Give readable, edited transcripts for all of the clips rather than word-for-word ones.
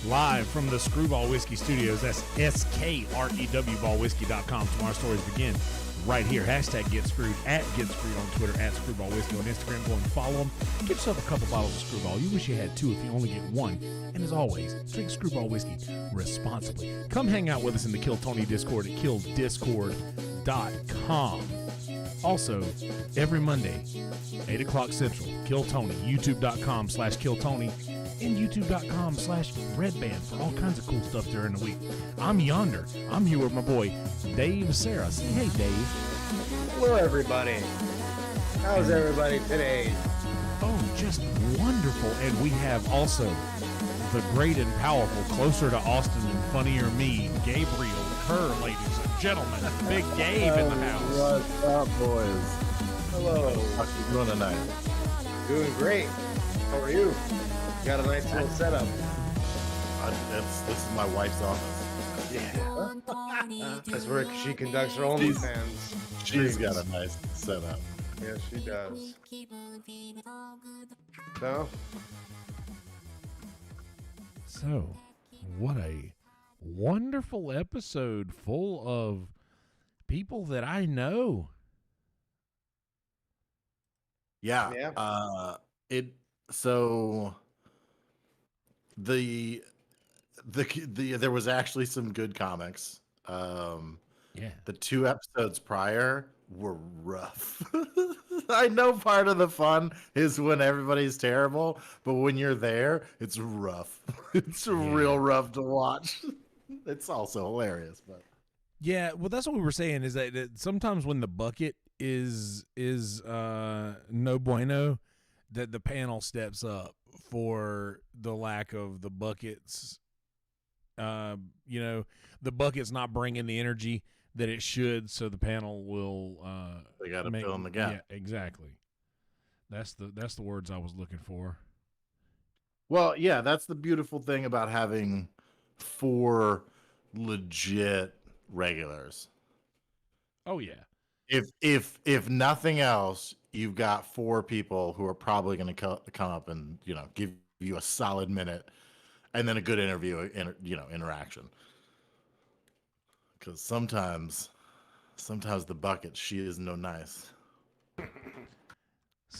live from the Screwball Whiskey Studios. That's SKREWBallWhiskey.com. Tomorrow's stories begin right here. Hashtag Get Screwed, at Get Screwed on Twitter, at Screwball Whiskey on Instagram. Go and follow them. Get yourself a couple bottles of Screwball. You wish you had two if you only get one. And as always, drink Screwball Whiskey responsibly. Come hang out with us in the Kill Tony Discord at killdiscord.com. Also, every Monday, 8 o'clock Central, Kill Tony, youtube.com/KillTony, and youtube.com/Redband for all kinds of cool stuff during the week. I'm Yonder. I'm here with my boy, Dave Sarah. Say hey, Dave. Hello, everybody. How's everybody today? Oh, just wonderful. And we have also the great and powerful, closer to Austin and funnier me, Gabriel Kerr, ladies and gentlemen. Big Gabe in the house. What's up, boys? Hello. How you doing tonight? Doing great. How are you? Got a nice little setup. This is my wife's office. Yeah. That's where she conducts her OnlyFans. She's got a nice setup. Yes, she does. No? So, what a wonderful episode full of people that I know. Yeah. There was actually some good comics. The 2 episodes prior were rough. I know part of the fun is when everybody's terrible, but when you're there, it's rough. It's real rough to watch. It's also hilarious, but Yeah, well, that's what we were saying is that sometimes when the bucket is no bueno, that the panel steps up for the lack of the buckets. The bucket's not bringing the energy that it should, so the panel will. They got to fill in the gap. Yeah, exactly. That's the words I was looking for. Well, yeah, that's the beautiful thing about having 4 legit regulars. Oh yeah. If nothing else, you've got 4 people who are probably going to come up and give you a solid minute, and then a good interaction. Because sometimes the bucket, she is no nice.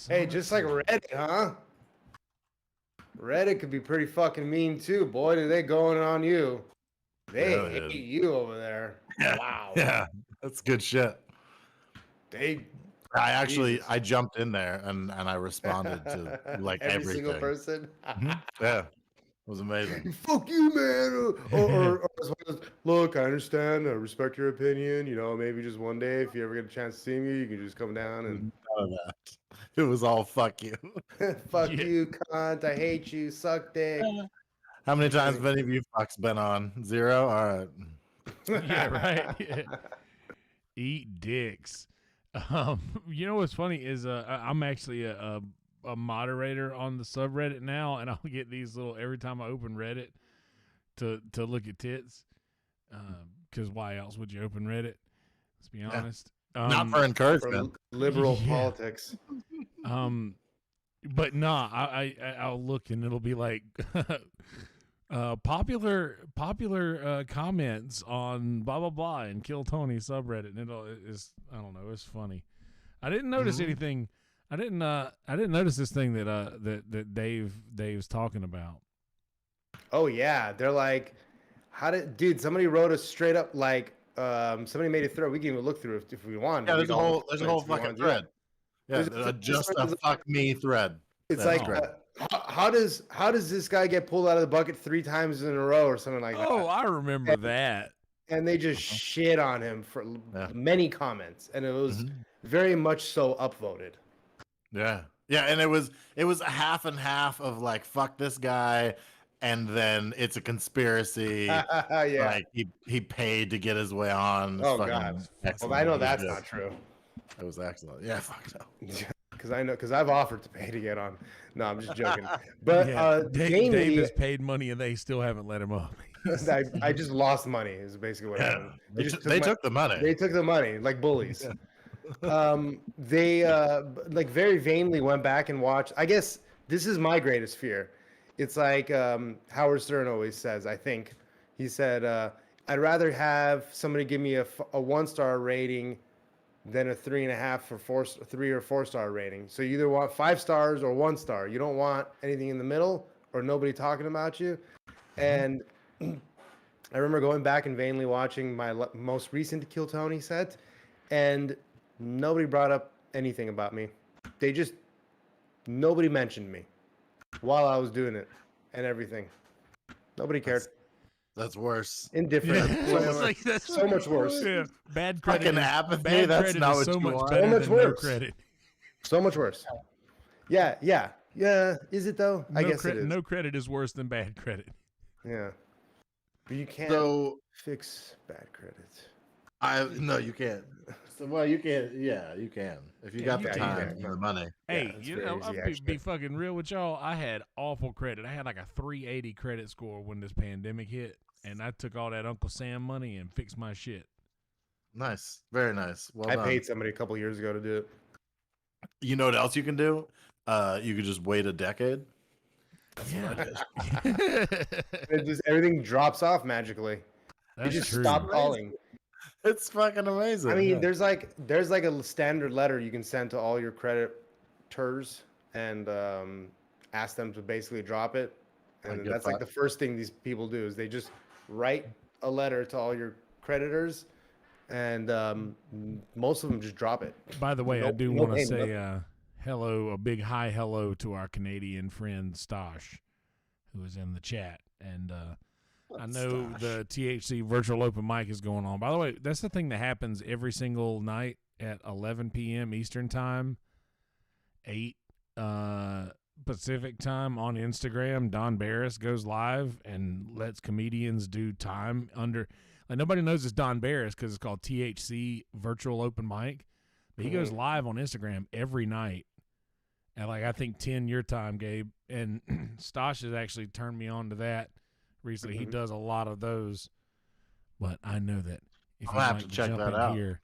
Hey, just like Reddit, huh? Reddit could be pretty fucking mean too. Boy, do they going on you. They hate you over there. Yeah. Wow. Yeah, that's good shit. I jumped in there and I responded to like every everything. single person. Yeah, it was amazing. Fuck you, man. Or look, I understand. I respect your opinion. Maybe just one day, if you ever get a chance to see me, you can just come down and. None of that. It was all fuck you. Fuck you, cunt. I hate you. Suck dick. How many times have any of you fucks been on? 0? All right. Yeah, right. Yeah. Eat dicks. What's funny is I'm actually a moderator on the subreddit now, and I'll get these little every time I open Reddit to look at tits. Because why else would you open Reddit? Let's be honest. Not for encouragement. For liberal politics. But nah, I'll look and it'll be like popular comments on blah blah blah and Kill Tony subreddit, and I don't know, it's funny. I didn't notice anything. I didn't notice this thing that Dave's talking about. Oh yeah, they're like, somebody wrote us straight up like somebody made a thread. We can even look through it if we want. Yeah, there's a whole fucking thread. Yeah, just a fuck me thread. It's like, how does this guy get pulled out of the bucket 3 times in a row or something like that? Oh, I remember that. And they just shit on him for many comments, and it was very much so upvoted. Yeah, and it was a half and half of like fuck this guy, and then it's a conspiracy. Yeah, like he paid to get his way on. Oh god, well I know that's not true. It was excellent. Yeah, fuck no. Because I've offered to pay to get on. No, I'm just joking. But Dave has paid money and they still haven't let him up. I just lost money is basically what happened. They took the money. They took the money like bullies. They like very vainly went back and watched. I guess this is my greatest fear It's like Howard Stern always says, I think. He said, I'd rather have somebody give me a 1-star rating than a 3.5 or 3 or 4-star rating. So you either want 5 stars or 1 star. You don't want anything in the middle or nobody talking about you. And I remember going back and vainly watching my most recent Kill Tony set, and nobody brought up anything about me. Nobody mentioned me while I was doing it and everything. Nobody cared. That's worse. Indifferent. Yeah. So much worse. Yeah. Bad credit. Fucking apathy. Bad That's credit not is what so you much want. better So much than no worse. credit. So much worse. Yeah. Is it though? I guess it is. No credit is worse than bad credit. Yeah. But you can't fix bad credit. No, you can't. Well, you can't. Yeah, you can if you got the time and the money. Hey, Yeah, I'll be fucking real with y'all. I had awful credit. I had like a 380 credit score when this pandemic hit, and I took all that Uncle Sam money and fixed my shit. Nice, very nice. Well I done. paid somebody a couple years ago to do it. You know what else you can do? You could just wait a decade. Everything drops off magically. That's you just true. stop calling. It's fucking amazing. I mean, there's like a standard letter you can send to all your creditors and ask them to basically drop it. And that's like the first thing these people do is they just write a letter to all your creditors, and most of them just drop it. By the way, I do want to say a big hello to our Canadian friend Stosh, who is in the chat, and I know the THC virtual open mic is going on. By the way, that's the thing that happens every single night at 11 p.m. Eastern time, 8 Pacific time on Instagram. Don Barris goes live and lets comedians do time under. Like, nobody knows it's Don Barris because it's called THC virtual open mic. But he goes live on Instagram every night at I think 10 your time, Gabe. And Stosh has actually turned me on to that recently. He does a lot of those. But I know that if you have to check jump that in out. Here,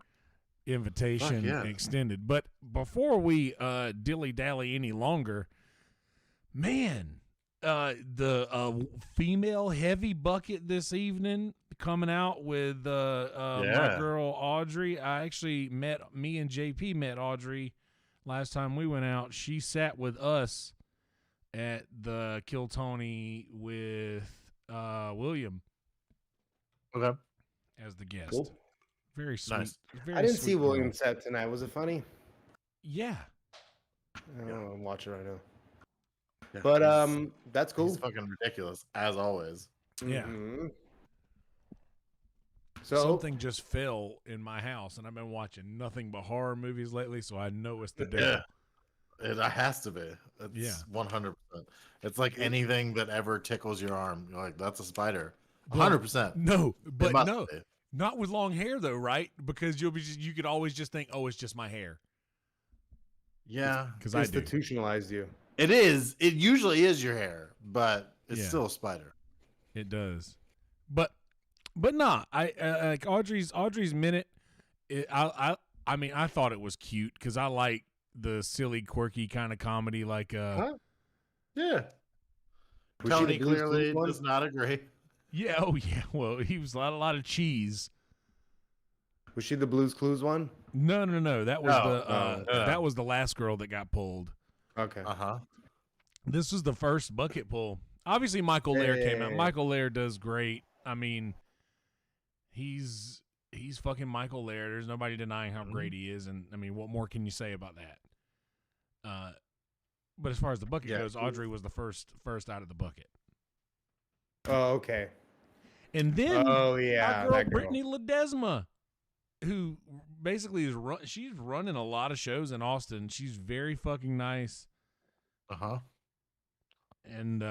invitation extended. But before we dilly-dally any longer, man, the female heavy bucket this evening coming out with my girl Audrey. Me and JP met Audrey last time we went out. She sat with us at the Kill Tony with William as the guest. Cool. Very sweet. Nice. I didn't see William's set tonight. Was it funny? Yeah. I'm watching right now. Yeah, But that's cool. He's fucking ridiculous as always. Yeah. Mm-hmm. So something just fell in my house, and I've been watching nothing but horror movies lately, so I know it's the devil. It has to be. It's 100%. It's like anything that ever tickles your arm. You're like, that's a spider. 100%. No, but no. Be. Not with long hair though, right? Because you could always just think, oh, it's just my hair. Yeah, because institutionalized you. It is. It usually is your hair, but it's still a spider. It does, but nah. I like Audrey's minute. I mean, I thought it was cute because I like the silly, quirky kind of comedy. Like, yeah. Tony clearly does not agree. Yeah. Oh, yeah. Well, he was a lot of cheese. Was she the Blue's Clues one? No. That was that was the last girl that got pulled. Okay. This was the first bucket pull. Obviously, Michael Lair came out. Michael Lair does great. I mean, he's fucking Michael Lair. There's nobody denying how great he is. And I mean, what more can you say about that? But as far as the bucket goes, Audrey was the first out of the bucket. Oh, okay. And then our girl, girl. Brittany Ledesma, who basically she's running a lot of shows in Austin. She's very fucking nice. And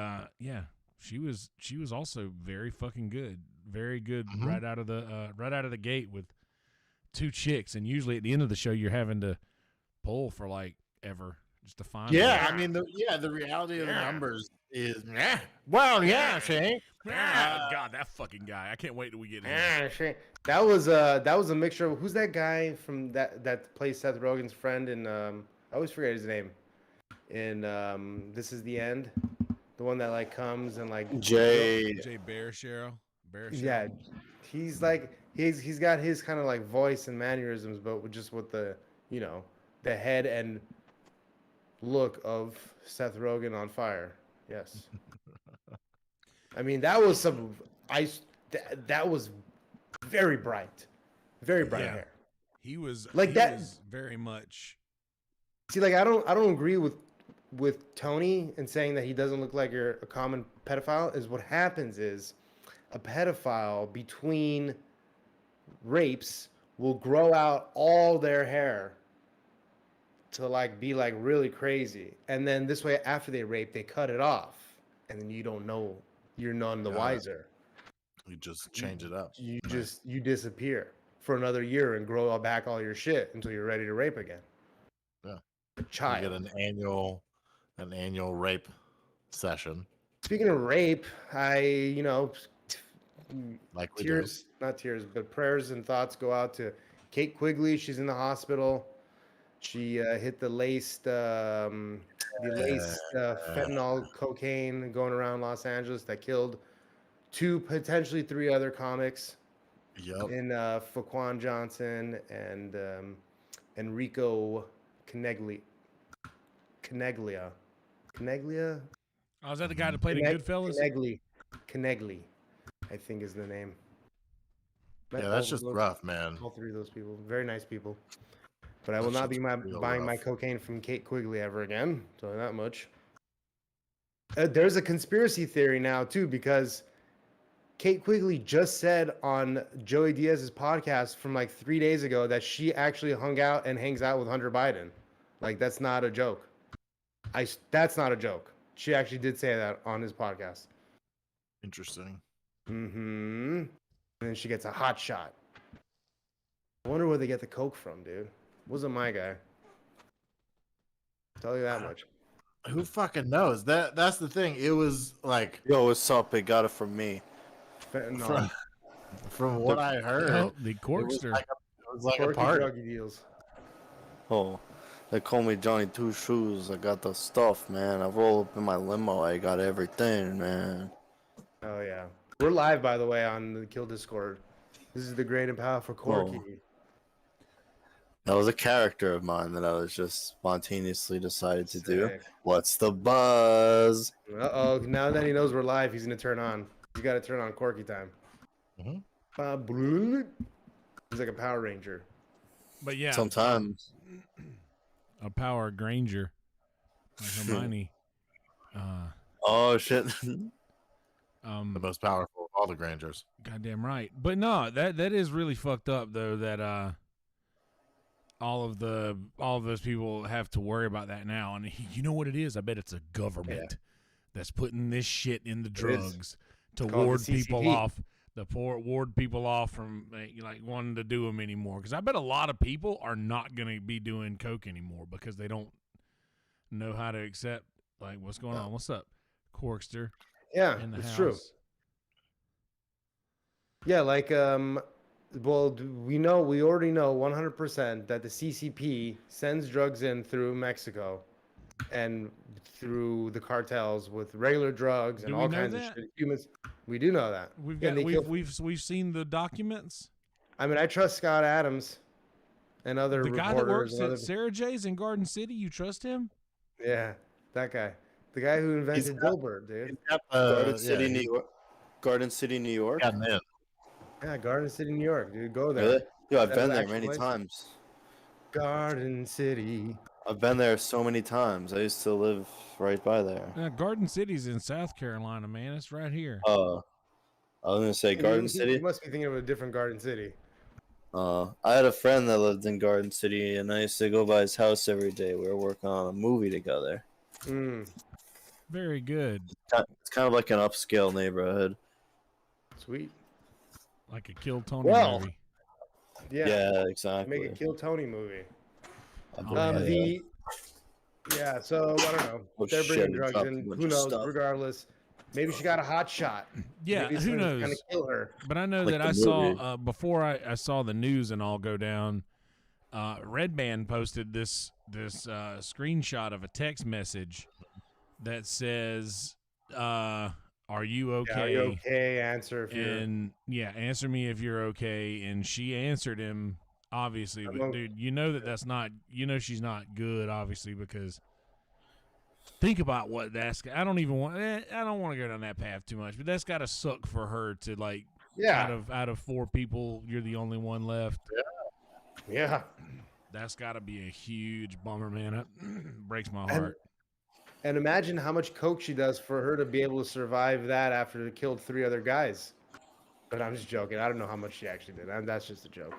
she was also very fucking good. Very good right out of the gate with 2 chicks. And usually at the end of the show you're having to pull for like ever just to find one. I mean the reality of the numbers is see. God, that fucking guy. I can't wait till we get him. That was a mixture of who's that guy from that plays Seth Rogen's friend in I always forget his name. In This Is the End. the one that like comes and like Jay Baruchel. Yeah, he's like he's got his kind of like voice and mannerisms, but with the the head and look of Seth Rogen on Fire. Yes, I mean that was some that was very bright hair. He was like that. Was very much. See, like I don't agree with Tony and saying that he doesn't look like a common pedophile. Is what happens is a pedophile between rapes will grow out all their hair to like be like really crazy, and then this way after they rape they cut it off, and then you don't know, you're none the wiser. You just change it up. You disappear for another year and grow back all your shit until you're ready to rape again. Yeah, child. You get an annual rape session. Speaking of rape, I like not tears, but prayers and thoughts go out to Kate Quigley. She's in the hospital. She hit the laced fentanyl cocaine going around Los Angeles that killed 2, potentially 3 other comics. Yep. In Faquan Johnson and Enrico Caneglia. Oh, is that the guy that played in Goodfellas? Caneglia, I think is the name. Yeah, that's just rough, man. All 3 of those people, very nice people. But I will not be buying my cocaine from Kate Quigley ever again. So that much. There's a conspiracy theory now too, because Kate Quigley just said on Joey Diaz's podcast from like 3 days ago that she actually hung out and hangs out with Hunter Biden. Like that's not a joke. That's not a joke. She actually did say that on his podcast. Interesting. Mm-hmm. And then she gets a hot shot. I wonder where they get the coke from, dude. Wasn't my guy. I'll tell you that much. Who fucking knows? That's the thing. It was like, yo, what's up? It got it from me. From what I heard, the Corkster. It was like a party. Druggy deals. Oh, they call me Johnny Two Shoes. I got the stuff, man. I roll up in my limo. I got everything, man. Oh yeah, we're live by the way on the Kill Discord. This is the Great and Powerful Corky. Oh. That was a character of mine that I was just spontaneously decided to do. What's the buzz? Uh-oh, now that he knows we're live, he's going to turn on. You got to turn on Corky time. Mm-hmm. He's like a Power Ranger. But yeah. Sometimes. A Power Granger. Like Hermione. Oh, shit. The most powerful of all the Grangers. Goddamn right. But no, that is really fucked up, though, that... all of those people have to worry about that now, and you know what it is? I bet it's a government that's putting this shit in the drugs to ward people off. Ward people off from like wanting to do them anymore. Because I bet a lot of people are not going to be doing coke anymore because they don't know how to accept like what's going on. What's up, Corkster? Yeah, it's true. Yeah, like well, we already know 100% that the CCP sends drugs in through Mexico and through the cartels with regular drugs and all kinds of shit. Humans, we do know that. We've seen the documents. I mean, I trust Scott Adams and other the guy reporters. that works at Sarah J's in Garden City. You trust him? Yeah, that guy, the guy who invented Dilbert, dude. Garden City, New York. Yeah, Garden City, New York, dude. Go there. Really? Yeah, I've been there many times. Garden City. I've been there so many times. I used to live right by there. Garden City's in South Carolina, man. It's right here. I was gonna say Garden City. You must be thinking of a different Garden City. I had a friend that lived in Garden City, and I used to go by his house every day. We were working on a movie together. Very good. It's kind of like an upscale neighborhood. Sweet. Like a Kill Tony movie. Yeah, exactly. Make a Kill Tony movie. So I don't know. They're bringing drugs in. Who knows? Stuff. Regardless, maybe she got a hot shot. Yeah, maybe who knows? Gonna kill her. But I know like that I saw before I saw the news and all go down. Red Band posted this screenshot of a text message that says Are you okay? Yeah, are you okay? Answer if you're. Answer me if you're okay. And she answered him, obviously. But dude, you know that's not. You know she's not good, obviously, because think about what that's. I don't even want. I don't want to go down that path too much, but that's got to suck for her to like. Yeah. Out of 4 people, you're the only one left. Yeah. That's got to be a huge bummer, man. It breaks my heart. And imagine how much coke she does for her to be able to survive that after they killed 3 other guys. But I'm just joking. I don't know how much she actually did. That's just a joke.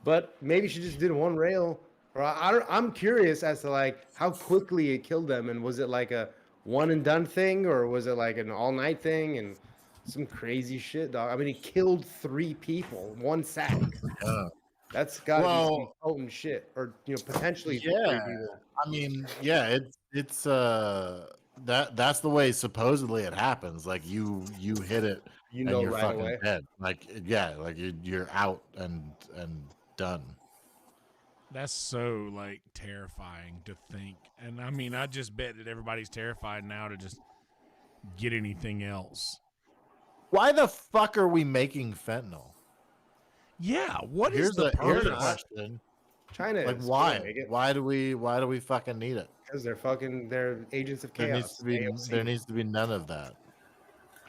But maybe she just did one rail. Or I'm curious as to like how quickly it killed them. And was it like a one and done thing, or was it like an all night thing? And some crazy shit, dog. I mean, he killed 3 people, 1 sack. That's got to be some potent shit, or potentially. Yeah, I mean, yeah, it's that's the way supposedly it happens. Like you hit it, and you're right fucking away. dead. Like like you're out and done. That's so like terrifying to think, and I mean, I just bet that everybody's terrified now to just get anything else. Why the fuck are we making fentanyl? Yeah, here's the question. China, like why? Why do we fucking need it? Because they're agents of chaos. There needs to be none of that.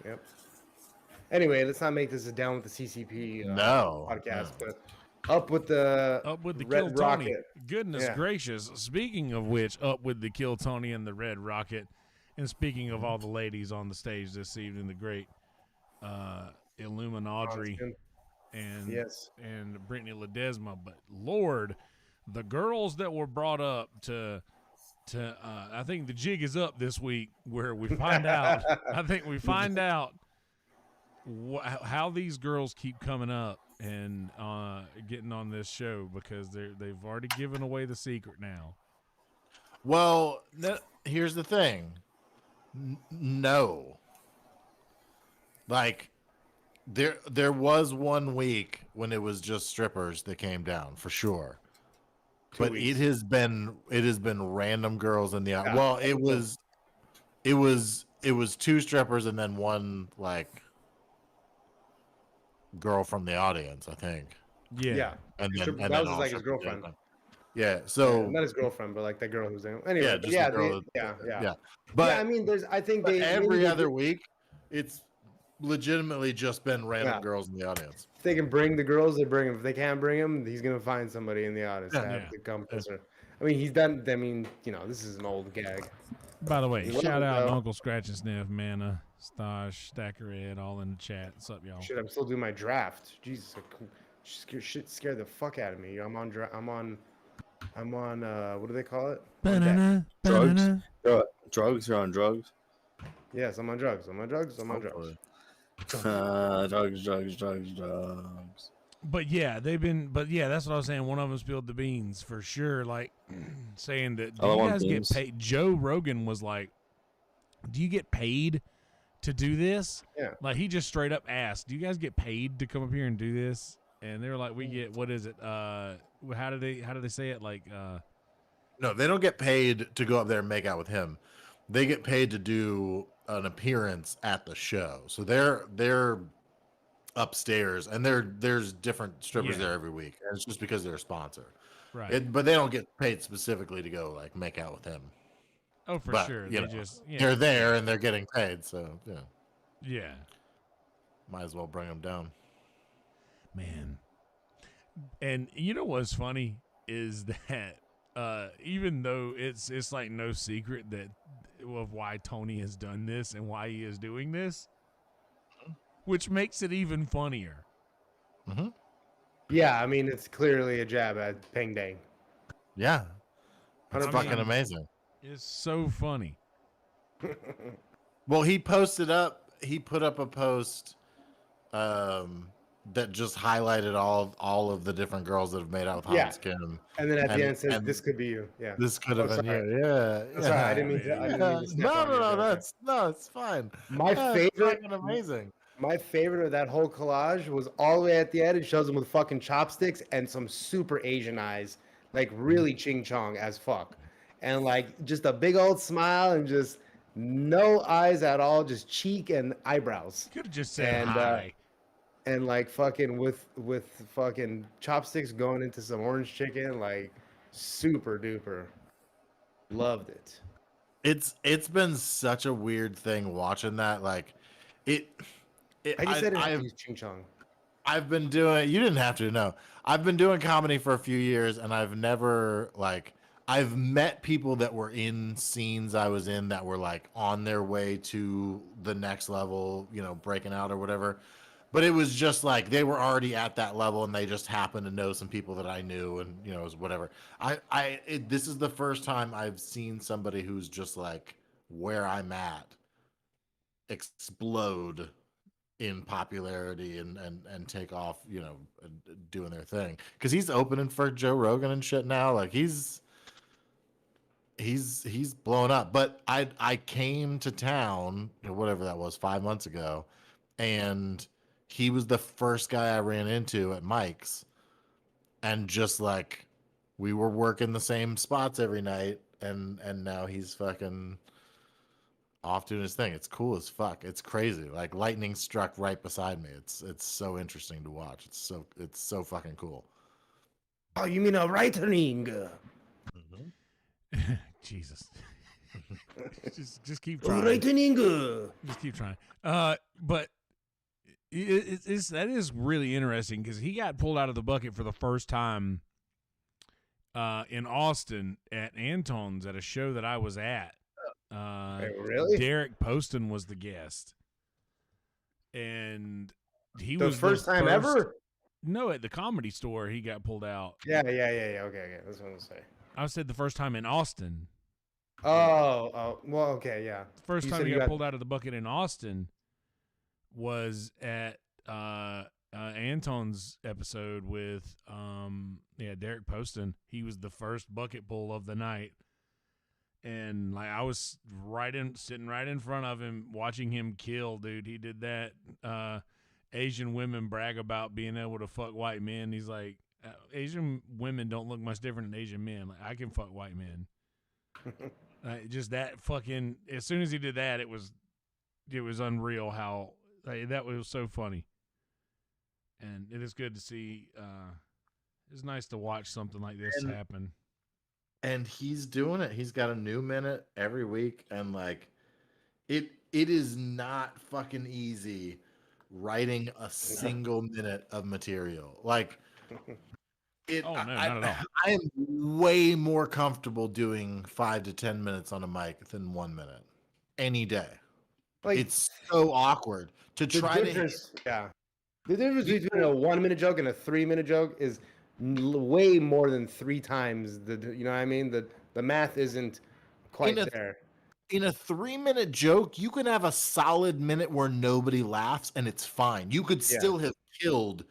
Yep. Anyway, let's not make this a down with the CCP podcast, but up with the Red Kill Rocket. Tony. Goodness gracious! Speaking of which, up with the Kill Tony and the Red Rocket, and speaking of all the ladies on the stage this evening, the great Illuminati and Brittany Ledesma, but Lord, the girls that were brought up to I think the jig is up this week where we find out. I think we find out how these girls keep coming up and getting on this show, because they've already given away the secret now. Well, here's the thing. No. Like, there was 1 week when it was just strippers that came down for sure, but it has been random girls in the well. It was 2 strippers and then 1 like girl from the audience, I think. Yeah. And then that was like his girlfriend. Yeah, so not his girlfriend, but like that girl who's in. Anyway, yeah. But I mean, I think every other week, it's legitimately just been random girls in the audience. If they can bring the girls, they bring them. If they can't bring them, he's gonna find somebody in the audience to come. I mean, he's done. I mean, this is an old gag. By the way, shout out Uncle Scratch and Sniff, Mana, Stosh, Stacker Ed, all in the chat. What's up, y'all? Shit, I'm still doing my draft. Jesus, shit scared the fuck out of me. I'm on. What do they call it? Drugs. Drugs. You're on drugs. Yes, I'm on drugs. Drugs. But yeah, that's what I was saying. One of them spilled the beans for sure. Like saying that, do you guys get paid? Joe Rogan was like, do you get paid to do this? Yeah. Like he just straight up asked, do you guys get paid to come up here and do this? And they were like, we get, what is it? How do they say it? Like, no, they don't get paid to go up there and make out with him. They get paid to do an appearance at the show. So they're upstairs, and there's different strippers there every week. And it's just because they're a sponsor, right? But they don't get paid specifically to go like make out with him. Oh, for sure. They're there and they're getting paid. So yeah, might as well bring them down, man. And you know what's funny is that even though it's like no secret that of why Tony has done this and why he is doing this, which makes it even funnier. Mm-hmm. Yeah, I mean, it's clearly a jab at Peng Dang. Yeah, it's fucking amazing. It's so funny. Well, he put up a post that just highlighted all of the different girls that have made out with Hans Kim. And then at the end said, "This could be you." Yeah. This could have been you. Yeah. Sorry, I didn't mean to. No, it's fine. My favorite, amazing. My favorite of that whole collage was all the way at the end. It shows him with fucking chopsticks and some super Asian eyes, like really ching chong as fuck, and like just a big old smile and just no eyes at all, just cheek and eyebrows. Could have just said And hi. and like fucking with fucking chopsticks going into some orange chicken, like super duper. Loved it. It's been such a weird thing watching that. Like, it. I just said it have to use ching chong. I've been doing. You didn't have to know. I've been doing comedy for a few years, and I've never like. I've met people that were in scenes I was in that were like on their way to the next level, you know, breaking out or whatever. But it was just like they were already at that level, and they just happened to know some people that I knew, and you know, it was whatever. This is the first time I've seen somebody who's just like where I'm at explode in popularity and take off, you know, doing their thing. Because he's opening for Joe Rogan and shit now. Like he's blown up. But I came to town, you know, whatever that was, 5 months ago, and he was the first guy I ran into at Mike's, and just like we were working the same spots every night, and now he's fucking off doing his thing. It's cool as fuck. It's crazy. Like lightning struck right beside me. It's so interesting to watch. It's so fucking cool. Oh, you mean a lightning? Mm-hmm. Jesus. just keep trying. Lightning. Just keep trying. But that is really interesting because he got pulled out of the bucket for the first time in Austin at Anton's at a show that I was at. Really? Derek Poston was the guest, and he the was first time ever. No, at the Comedy Store he got pulled out. Yeah. Okay. That's what I'm saying. I said the first time in Austin. Oh, well, okay, yeah. The first time he got pulled out of the bucket in Austin was at Anton's episode with Derek Poston. He was the first bucket pull of the night. And like I was sitting right in front of him, watching him kill, dude. He did that. Asian women brag about being able to fuck white men. He's like, Asian women don't look much different than Asian men. Like I can fuck white men. Just that fucking. As soon as he did that, it was unreal how that was so funny. And it is good to see. It's nice to watch something like this happen. And he's doing it. He's got a new minute every week, and like, it is not fucking easy writing a single minute of material. Like, not at all. I am way more comfortable doing 5 to 10 minutes on a mic than 1 minute any day. Like, it's so awkward to try to. Yeah, the difference between a 1 minute joke and a 3 minute joke is way more than 3 times the. You know what I mean? The math isn't quite there. In a 3 minute joke, you can have a solid minute where nobody laughs and it's fine. You could still have killed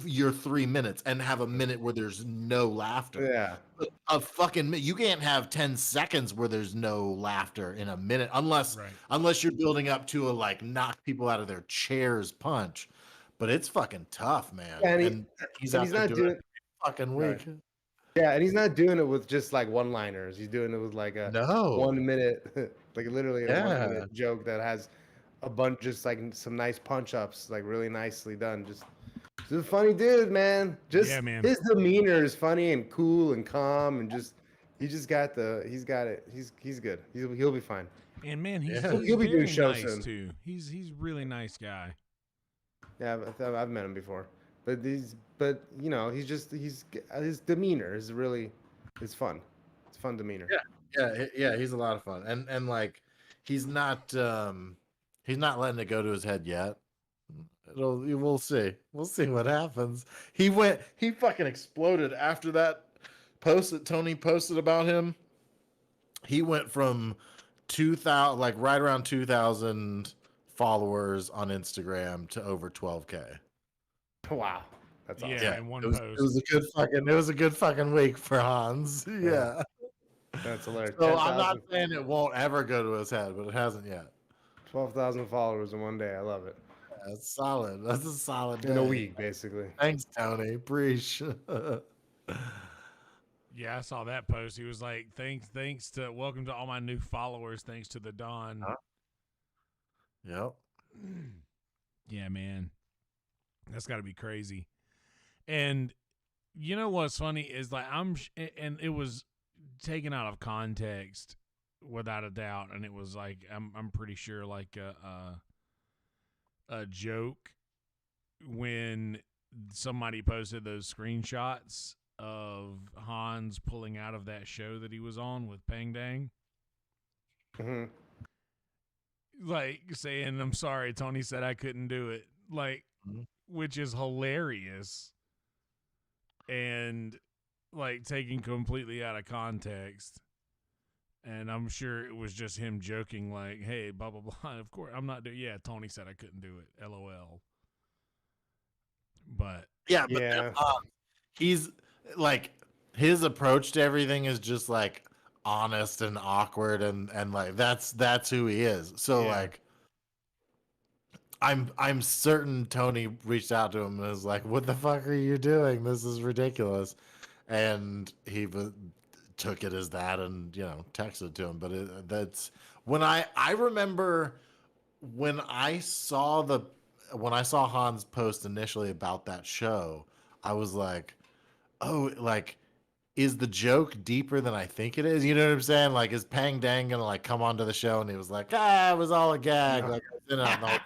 your 3 minutes and have a minute where there's no laughter. Yeah. But a fucking you can't have 10 seconds where there's no laughter in a minute unless you're building up to a like knock people out of their chairs punch. But it's fucking tough, man. And he's not doing it fucking week. Right. Yeah, and he's not doing it with just like one-liners. He's doing it with like a 1 minute, like literally a 1 minute joke that has a bunch, just like some nice punch-ups, like really nicely done. Just a funny dude, man. Man. His demeanor is funny and cool and calm, and he's got it. He's good. He'll be fine. And man, he'll be doing shows nice soon too. He's really nice guy. Yeah, I've met him before. But you know, his demeanor is really, it's fun. It's fun demeanor. Yeah. He's a lot of fun, and like, he's not letting it go to his head yet. We'll see what happens. He fucking exploded after that post that Tony posted about him. He went from 2,000, like right around 2,000 followers on Instagram to over 12K. Wow, that's awesome. Yeah, in one post. It was a good fucking week for Hans. Yeah, that's hilarious. So I'm not saying it won't ever go to his head, but it hasn't yet. 12,000 followers in one day. I love it. That's solid. That's a solid day. In a week, basically. Thanks, Tony. Preach. Yeah, I saw that post. He was like, thanks to welcome to all my new followers, thanks to the Don. Yep. Yeah, man. That's got to be crazy. And you know what's funny is like and it was taken out of context without a doubt, and it was like I'm pretty sure like a joke when somebody posted those screenshots of Hans pulling out of that show that he was on with Pang Dang. Mm-hmm. Like saying, I'm sorry, Tony said I couldn't do it. Like, which is hilarious. And like taken completely out of context. And I'm sure it was just him joking, like, hey, blah, blah, blah. Of course, I'm not doing Yeah, Tony said I couldn't do it. LOL. But yeah. He's like, his approach to everything is just like honest and awkward, and like that's who he is. So like, I'm certain Tony reached out to him and was like, "What the fuck are you doing? This is ridiculous," and he took it as that, and texted to him. But that's when I remember when I saw Hans post initially about that show, I was like, oh, like, is the joke deeper than I think it is? You know what I'm saying? Like, is Pang Dang gonna like come onto the show? And he was like, it was all a gag. No. Like,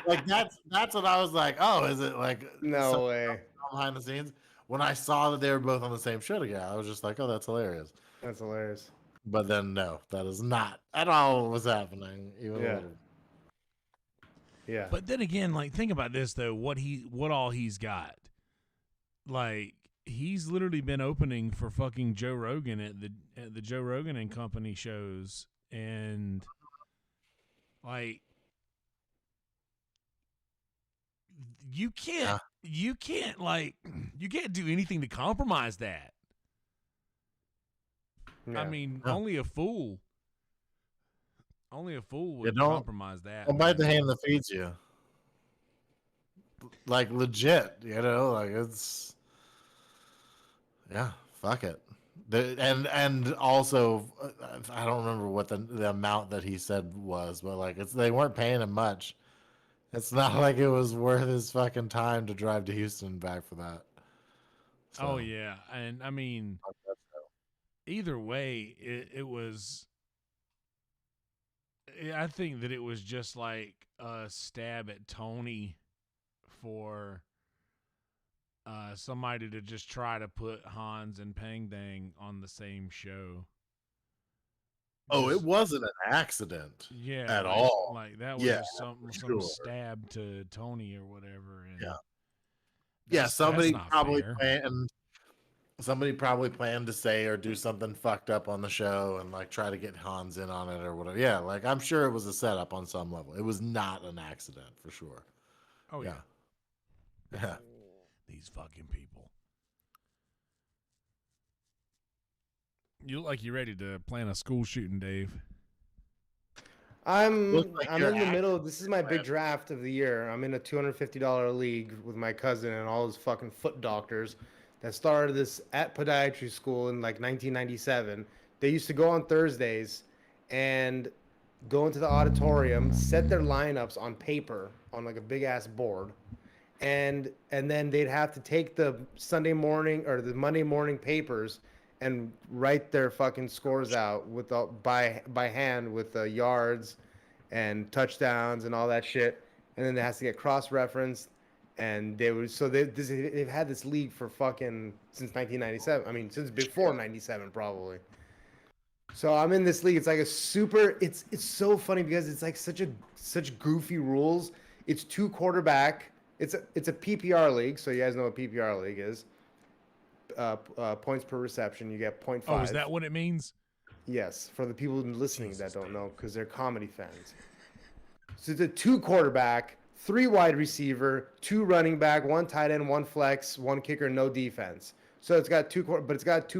like that's what I was like. Oh, is it like no way behind the scenes? When I saw that they were both on the same show together, I was just like, oh, that's hilarious. That's hilarious. But then no, that is not at all what was happening. Even a little. Yeah. But then again, like, think about this though. What all he's got. Like, he's literally been opening for fucking Joe Rogan at the Joe Rogan and Company shows, and like, you can't like, you can't do anything to compromise that. Yeah. I mean, only a fool would compromise that. Don't bite the hand that feeds you. Like, legit, like, it's, yeah, fuck it. And also, I don't remember what the amount that he said was, but like, they weren't paying him much. It's not like it was worth his fucking time to drive to Houston and back for that. So. Oh yeah, and I mean, either way, it was. I think that it was just like a stab at Tony for somebody to just try to put Hans and Pang Dang on the same show. Oh, it wasn't an accident. Yeah, at all. Like, that was just some stab to Tony or whatever. And somebody probably planned to say or do something fucked up on the show and like try to get Hans in on it or whatever. Yeah, like, I'm sure it was a setup on some level. It was not an accident for sure. Oh yeah. Yeah. These fucking people. You look like you're ready to plan a school shooting, Dave. I'm in the middle. This is my big draft of the year. I'm in a $250 league with my cousin and all his fucking foot doctors that started this at podiatry school in like 1997. They used to go on Thursdays and go into the auditorium, set their lineups on paper on like a big ass board, and then they'd have to take the Sunday morning or the Monday morning papers and write their fucking scores out with by hand with yards and touchdowns and all that shit, and then it has to get cross-referenced. And they've had this league for fucking since 1997. I mean, since before 97 probably. So I'm in this league. It's like a super. It's so funny because it's like such goofy rules. It's 2 quarterback. It's a PPR league, so you guys know what PPR league is. Points per reception. You get 0.5. Oh, is that what it means? Yes, for the people listening that don't know, because they're comedy fans. So it's a 2 quarterback, 3 wide receiver, 2 running back, 1 tight end, 1 flex, 1 kicker, no defense. So it's got 2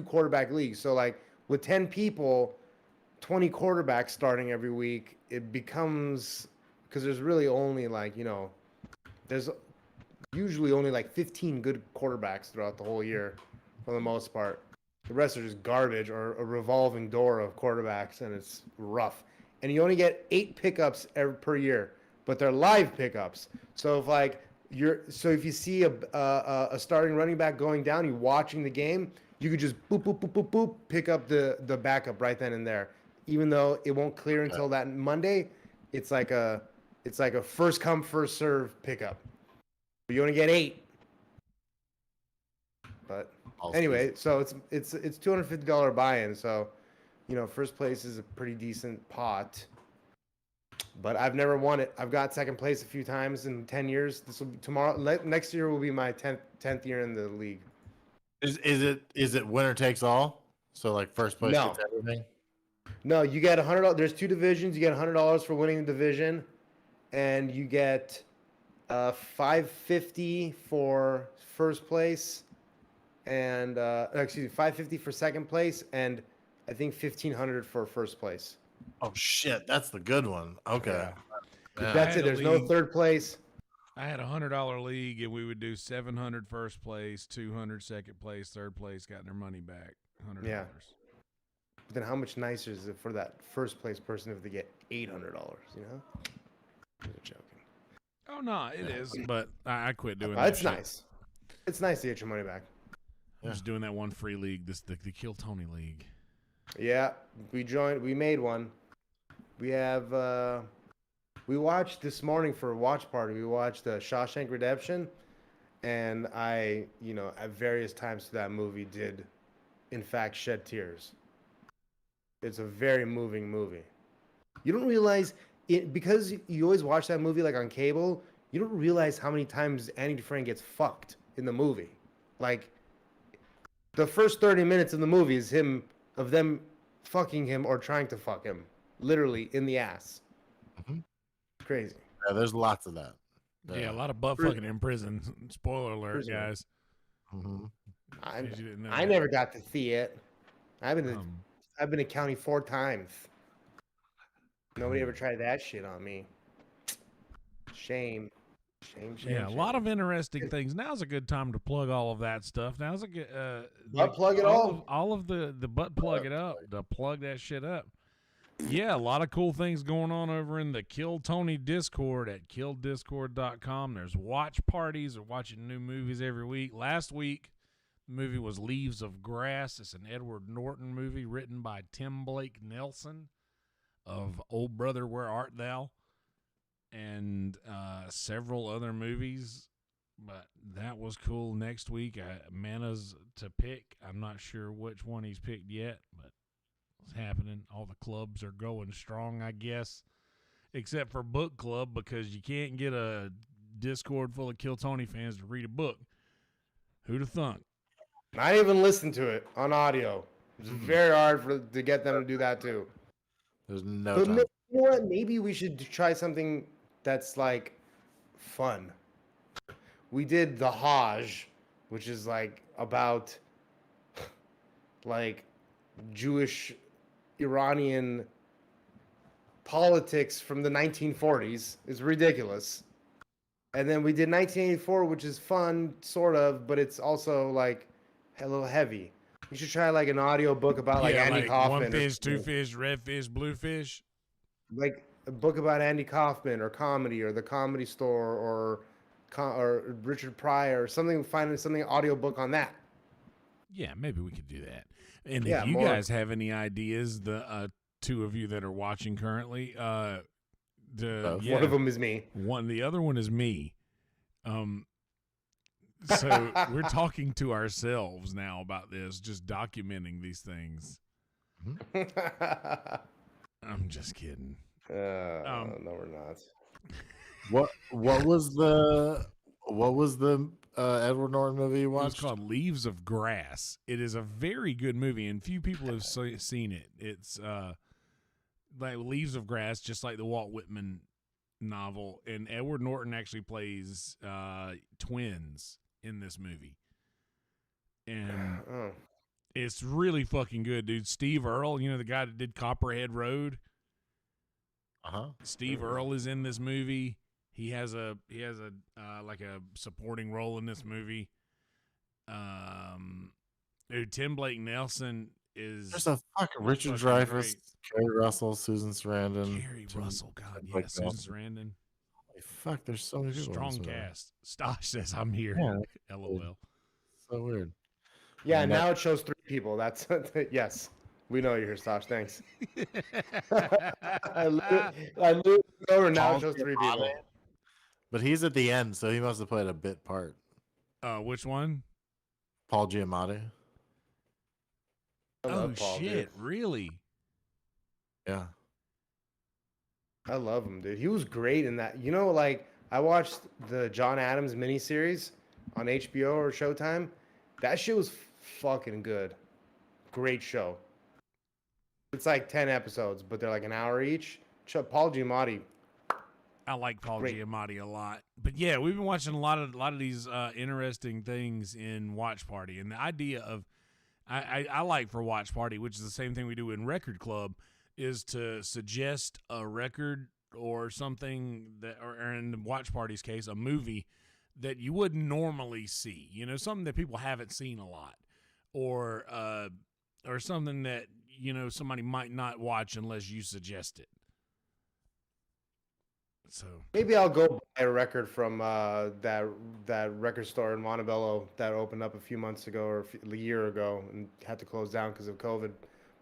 quarterback leagues. So like with 10 people, 20 quarterbacks starting every week, it becomes, because there's really only like, there's usually only like 15 good quarterbacks throughout the whole year for the most part. The rest are just garbage or a revolving door of quarterbacks, and it's rough. And you only get 8 pickups per year, but they're live pickups. So if you see a starting running back going down, you watching the game, you could just boop boop boop boop boop pick up the backup right then and there. Even though it won't clear until that Monday, it's like a first come first serve pickup. But you only get 8. But anyway, so it's $250 buy-in. So, first place is a pretty decent pot. But I've never won it. I've got second place a few times in 10 years. This will be next year will be my 10th year in the league. Is it winner takes all? So like first place gets everything? No, you get $100. There's 2 divisions. You get $100 for winning the division, and you get $550 for first place, and $550 for second place, and I think $1,500 for first place. Oh shit, that's the good one. Okay, yeah. That's it. There's no third place. I had $100 league, and we would do $700 first place, $200 second place, third place got their money back. $100. Yeah. But then how much nicer is it for that first place person if they get $800? I'm joking. Oh no, it is. But I quit doing that. It's shit. Nice. It's nice to get your money back. I'm just doing that one free league, the Kill Tony League. Yeah, we made one. We have we watched this morning for a watch party. We watched Shawshank Redemption, and I, at various times through that movie did in fact shed tears. It's a very moving movie. You don't realize it because you always watch that movie like on cable. You don't realize how many times Andy Dufresne gets fucked in the movie. Like the first 30 minutes of the movie is of them fucking him or trying to fuck him, literally in the ass. Mm-hmm. Crazy. Yeah, there's lots of that. Yeah, a lot of butt fucking in prison. Spoiler alert, guys. Mm-hmm. I never got to see it. I've been to county 4 times. Nobody ever tried that shit on me. Shame. Yeah, a lot of interesting things. Now's a good time to plug all of that stuff. Now's a good plug it all of the butt plug it up, to plug that shit up. Yeah, a lot of cool things going on over in the Kill Tony Discord at killdiscord.com. There's watch parties. We're watching new movies every week. Last week, the movie was Leaves of Grass. It's an Edward Norton movie written by Tim Blake Nelson of Old Brother, Where Art Thou? And several other movies. But that was cool. Next week, Mana's to pick. I'm not sure which one he's picked yet, but it's happening. All the clubs are going strong, I guess, except for book club, because you can't get a Discord full of Kill Tony fans to read a book. Who'd have thunk? Not even listen to it on audio. It's very hard to get them to do that too. There's no time. You know what? Maybe we should try something that's like fun. We did the Hajj, which is like about like Jewish Iranian politics from the 1940s. It's ridiculous. And then we did 1984, which is fun, sort of, but it's also like a little heavy. We should try like an audio book about like Andy Kaufman. One fish, two fish, red fish, blue fish. Like a book about Andy Kaufman or comedy or the Comedy Store or Richard Pryor or something. Finding something audio book on that. Yeah, maybe we could do that. And if you guys have any ideas, the 2 of you that are watching currently, one of them is me. The other one is me. So we're talking to ourselves now about this, just documenting these things. I'm just kidding. No, we're not. What was the Edward Norton movie you watched? It's called Leaves of Grass. It is a very good movie, and few people have seen it. It's like Leaves of Grass, just like the Walt Whitman novel. And Edward Norton actually plays twins in this movie. And it's really fucking good, dude. Steve Earle, the guy that did Copperhead Road. Steve Earle is in this movie. He has a like a supporting role in this movie. Dude, Tim Blake Nelson is. There's a fucking Richard Dreyfuss, Kerry Russell, Susan Sarandon. Kerry Russell, God, yeah, Susan Sarandon. Fuck, there's so many people. Strong cast. Stosh says I'm here. Yeah, LOL. So weird. Yeah, now it shows 3 people. That's yes. We know you're here, Stosh. Thanks. I moved over. Now it shows 3 people. But he's at the end, so he must have played a bit part. Which one? Paul Giamatti. Oh shit! Dude. Really? Yeah. I love him, dude. He was great in that. You know, like I watched the John Adams miniseries on HBO or Showtime. That shit was fucking good. Great show. It's like 10 episodes, but they're like an hour each. Paul Giamatti. I like Paul Giamatti a lot. But yeah, we've been watching a lot of these interesting things in Watch Party, and the idea of I like for Watch Party, which is the same thing we do in Record Club, is to suggest a record or something that, or in the Watch Party's case, a movie that you wouldn't normally see. You know, something that people haven't seen a lot, or something that somebody might not watch unless you suggest it. So maybe I'll go buy a record from that record store in Montebello that opened up a few months ago or a year ago and had to close down because of COVID.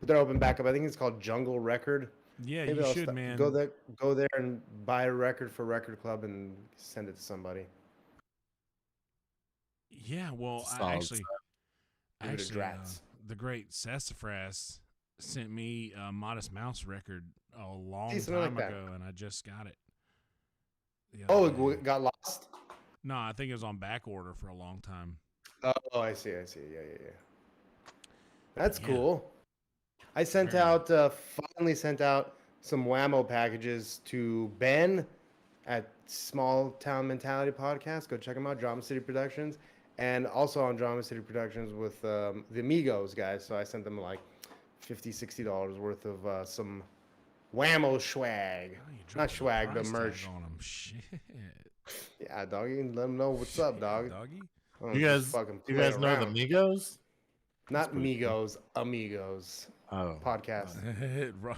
But they're open back up. I think it's called Jungle Record. Yeah, maybe you should, man. Go there and buy a record for Record Club and send it to somebody. Yeah, well, actually, the great Sassafras sent me a Modest Mouse record a long time ago, and I just got it. Oh, it got lost? No, I think it was on back order for a long time. Oh, I see. Yeah. That's cool. I finally sent out some Whammo packages to Ben at Small Town Mentality Podcast. Go check them out, Drama City Productions. And also on Drama City Productions with the Amigos guys. So I sent them like $50, $60 worth of some Whammo swag. Not swag, but merch. On them. Shit. Yeah, doggy. Let them know what's up, dog. Doggy. You guys know the Amigos? Not Migos, Amigos. Oh. Podcast. Wrong.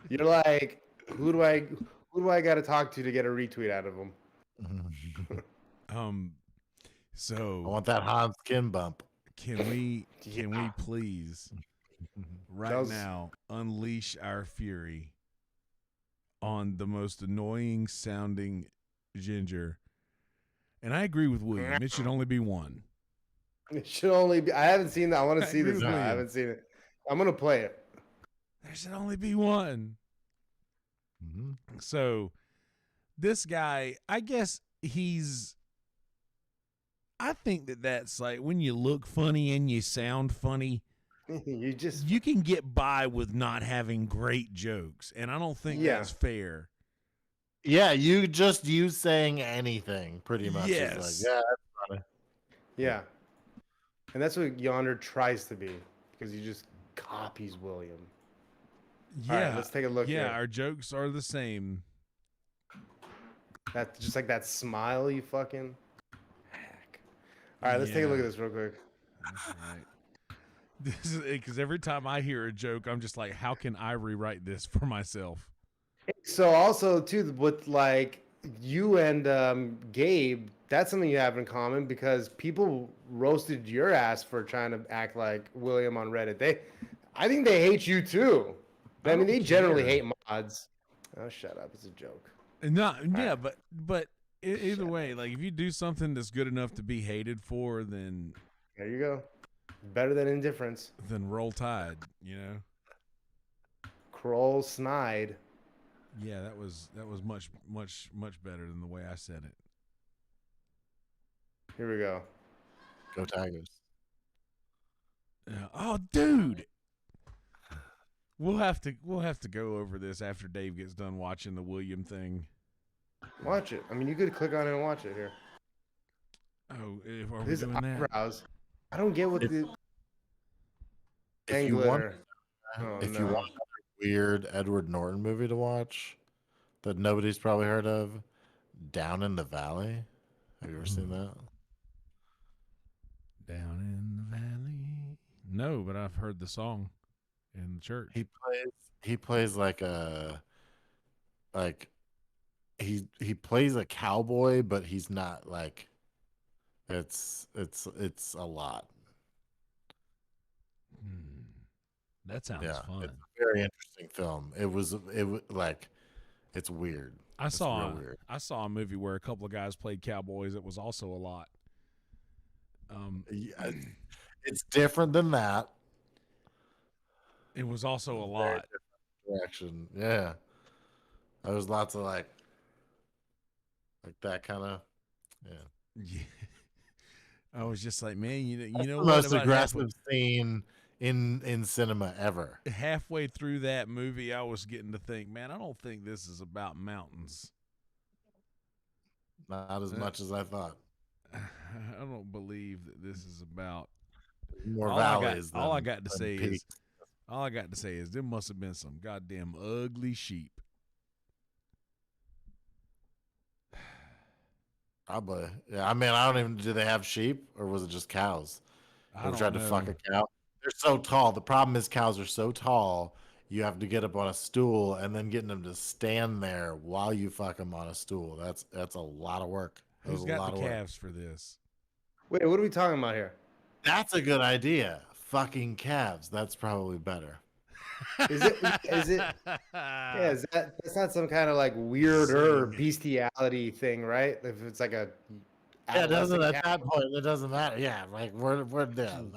You're like, who do I got to talk to get a retweet out of them? So I want that Hans Kim bump. Can we please now unleash our fury on the most annoying sounding ginger? And I agree with William. It should only be one. It should only be. I haven't seen that. I want to see this now. I haven't seen it. I'm gonna play it. There should only be one. Mm-hmm. So this guy, I guess I think that's like when you look funny and you sound funny. You can get by with not having great jokes, and I don't think that's fair. Yeah, you saying anything pretty much. Yes. Is like, that's funny. Yeah. And that's what Yonder tries to be, because he just copies William. Yeah. All right, let's take a look. Yeah, our jokes are the same. That's just like that smile you fucking hack. All right, let's take a look at this real quick. That's right. This is because every time I hear a joke, I'm just like, how can I rewrite this for myself? So also too, with like you and Gabe, that's something you have in common, because people roasted your ass for trying to act like William on Reddit. I think they hate you too. I mean, they generally hate mods. Oh, shut up! It's a joke. No, yeah, but either way, like if you do something that's good enough to be hated for, then there you go. Better than indifference. Then roll tide, you know. Kroll snide. Yeah, that was much better than the way I said it. Here we go. Go Tigers. Oh, dude. We'll have to go over this after Dave gets done watching the William thing. Watch it. I mean, you could click on it and watch it here. Oh, are we doing eyebrows. That? I don't get what if the you want a weird Edward Norton movie to watch that nobody's probably heard of, Down in the Valley. Have you ever seen that? Down in the valley. No, but I've heard the song in the church. He plays like he plays a cowboy, but he's not like it's a lot. That sounds fun. It's a very interesting film. It was like it's weird. I saw a movie where a couple of guys played cowboys. It was also a lot. Yeah, it's different than that. It was also a lot. Direction, yeah. There was lots of like that kind of, yeah. I was just like, man, you know the what? Most aggressive scene in cinema ever. Halfway through that movie, I was getting to think, man, I don't think this is about mountains. Not as much as I thought. I don't believe that this is about more valleys. All I got to say is there must have been some goddamn ugly sheep. Probably. Yeah. I mean, I don't even. Do they have sheep, or was it just cows? I tried to fuck a cow. They're so tall. The problem is cows are so tall. You have to get up on a stool and then getting them to stand there while you fuck them on a stool. That's a lot of work. Who's got the calves for this? Wait, what are we talking about here? That's a good idea. Fucking calves. That's probably better. Is it? Yeah, that's not some kind of like weirder bestiality thing, right? If it's like a it doesn't at that point. It doesn't matter. Yeah, like we're dead.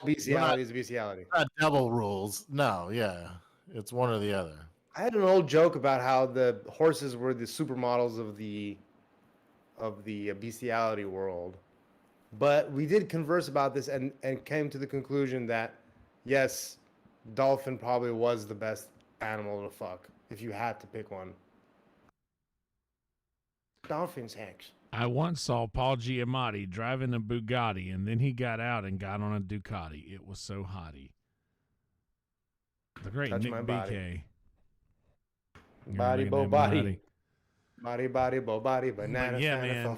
Bestiality is bestiality. Not double rules. No, yeah, it's one or the other. I had an old joke about how the horses were the supermodels of the bestiality world, but we did converse about this and came to the conclusion that yes, dolphin probably was the best animal to fuck if you had to pick one. Dolphins, Hex. I once saw Paul Giamatti driving a Bugatti, and then he got out and got on a Ducati. It was so hotty. The great Touch Nick my BK. Body, bo body. Body, body, bo body, banana. Yeah, man.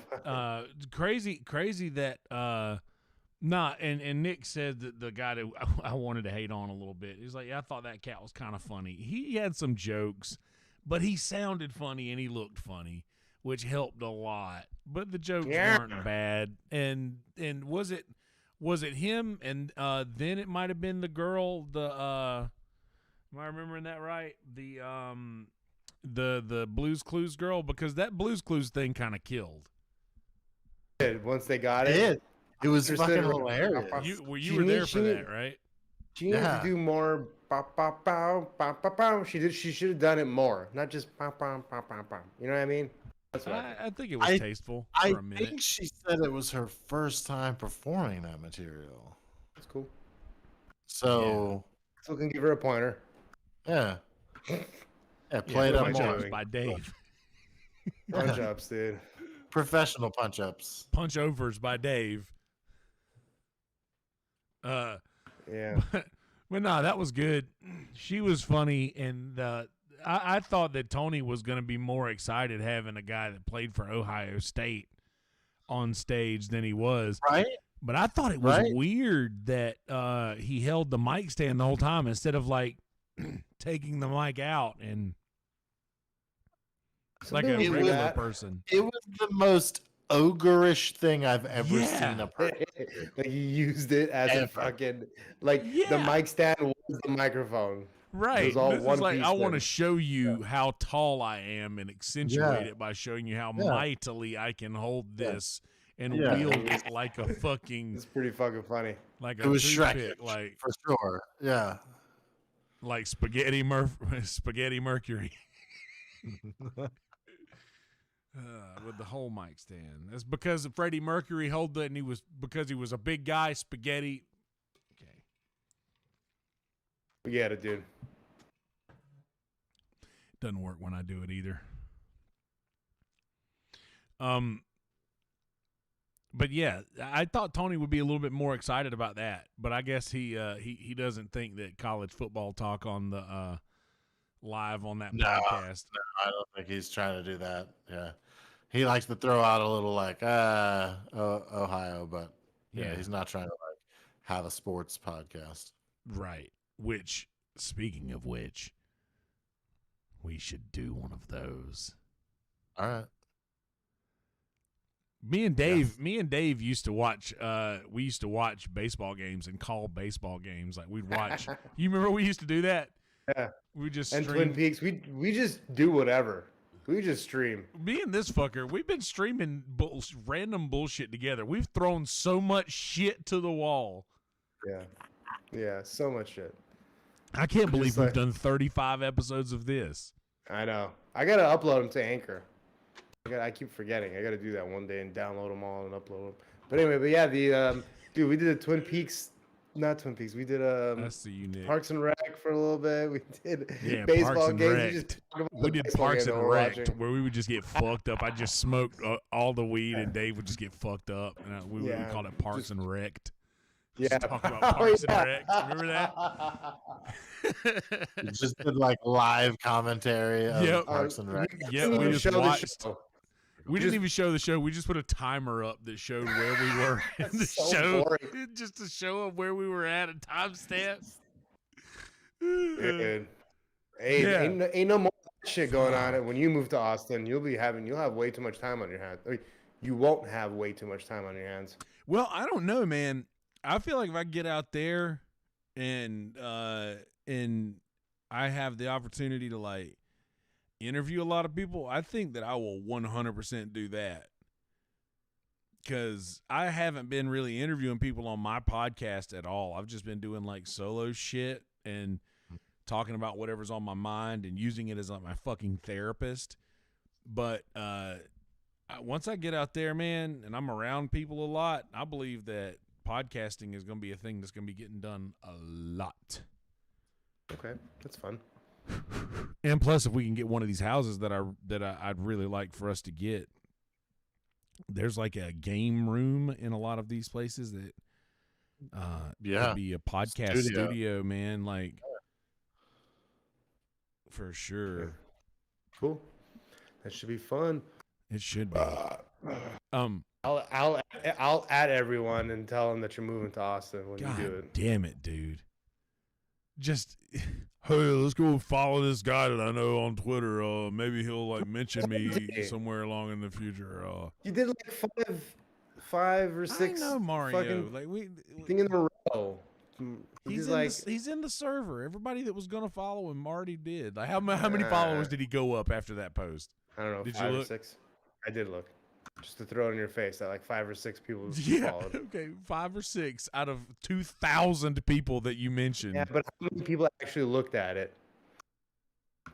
Crazy that and Nick said that the guy that I wanted to hate on a little bit. He's like, yeah, I thought that cat was kind of funny. He had some jokes, but he sounded funny and he looked funny, which helped a lot. But the jokes weren't bad. And was it him? And then it might have been the girl. Am I remembering that right? The Blues Clues girl, because that Blues Clues thing kind of killed. Once they got it. It was fucking hilarious. You were there for that, right? She needed to do more. She should have done it more, not just. You know what I mean? That's what I think it was tasteful for a minute. I think she said it was her first time performing that material. That's cool. So we can give her a pointer. Yeah. Yeah, play it up more. By Dave. Punch ups, dude. Professional punch ups. Punch overs by Dave. Yeah. But no, that was good. She was funny, and I thought that Tony was going to be more excited having a guy that played for Ohio State on stage than he was. Right. But I thought it was weird that he held the mic stand the whole time instead of like taking the mic out and like a regular person. It was the most ogreish thing I've ever seen a person. Like he used it as a fucking the mic stand was the microphone. Right. It was all one piece. I want to show you how tall I am and accentuate it by showing you how mightily I can hold this and wield it like a fucking. It's pretty fucking funny. Like it was Shrek, like for sure. Yeah. Like Spaghetti Mercury. With the whole mic stand. That's because Freddie Mercury held it, and because he was a big guy. Spaghetti. Okay. We get it, dude. Doesn't work when I do it either. But yeah, I thought Tony would be a little bit more excited about that, but I guess he doesn't think that college football talk on the live on that podcast. No, I don't think he's trying to do that. Yeah, he likes to throw out a little like Ohio, but Yeah, he's not trying to like have a sports podcast. Right. Which, speaking of which, we should do one of those. All right. Me and Dave used to watch. We used to watch baseball games and call baseball games. Like we'd watch. You remember we used to do that? Yeah. We just and stream. Twin Peaks. We just do whatever. We just stream. Me and this fucker, we've been streaming random bullshit together. We've thrown so much shit to the wall. Yeah, so much shit. I can't believe we've done 35 episodes of this. I know. I gotta upload them to Anchor. I keep forgetting. I gotta do that one day and download them all and upload them. But anyway, dude, we did a Twin Peaks. Not Twin Peaks. We did Parks and Rec for a little bit. We did baseball games. We did Parks and Rec where we would just get fucked up. I just smoked all the weed and Dave would just get fucked up. And we called it Parks and Wrecked. Yeah. Talk about Parks and Rec. Remember that? We just did like live commentary of Parks and Rec. Yeah, we just watched. We didn't even show the show. We just put a timer up that showed where we were in the show, just to show up where we were at and timestamps. Dude. Hey, ain't no more shit going on. When you move to Austin, you'll have way too much time on your hands. I mean, you won't have way too much time on your hands. Well, I don't know, man. I feel like if I get out there and I have the opportunity to like interview a lot of people, I think that I will 100% do that. Because I haven't been really interviewing people on my podcast at all. I've just been doing like solo shit and talking about whatever's on my mind and using it as like my fucking therapist. But once I get out there, man, and I'm around people a lot, I believe that podcasting is going to be a thing that's going to be getting done a lot. Okay, that's fun. And plus, if we can get one of these houses that I'd really like for us to get, there's like a game room in a lot of these places that could be a podcast studio, man. Like for sure. Cool. That should be fun. It should be. I'll add everyone and tell them that you're moving to Austin when you do it. Damn it, dude. Just hey, let's go follow this guy that I know on Twitter. Maybe he'll like mention me somewhere along in the future. You did like five or six. I know Mario. Like thing in a row. He's in the server. Everybody that was gonna follow him already did. Like how many followers did he go up after that post? I don't know. Did 5 you or look? 6. I did look. Just to throw it in your face that like 5 or 6 people followed. Okay, 5 or 6 out of 2,000 people that you mentioned. Yeah, but how many people actually looked at it?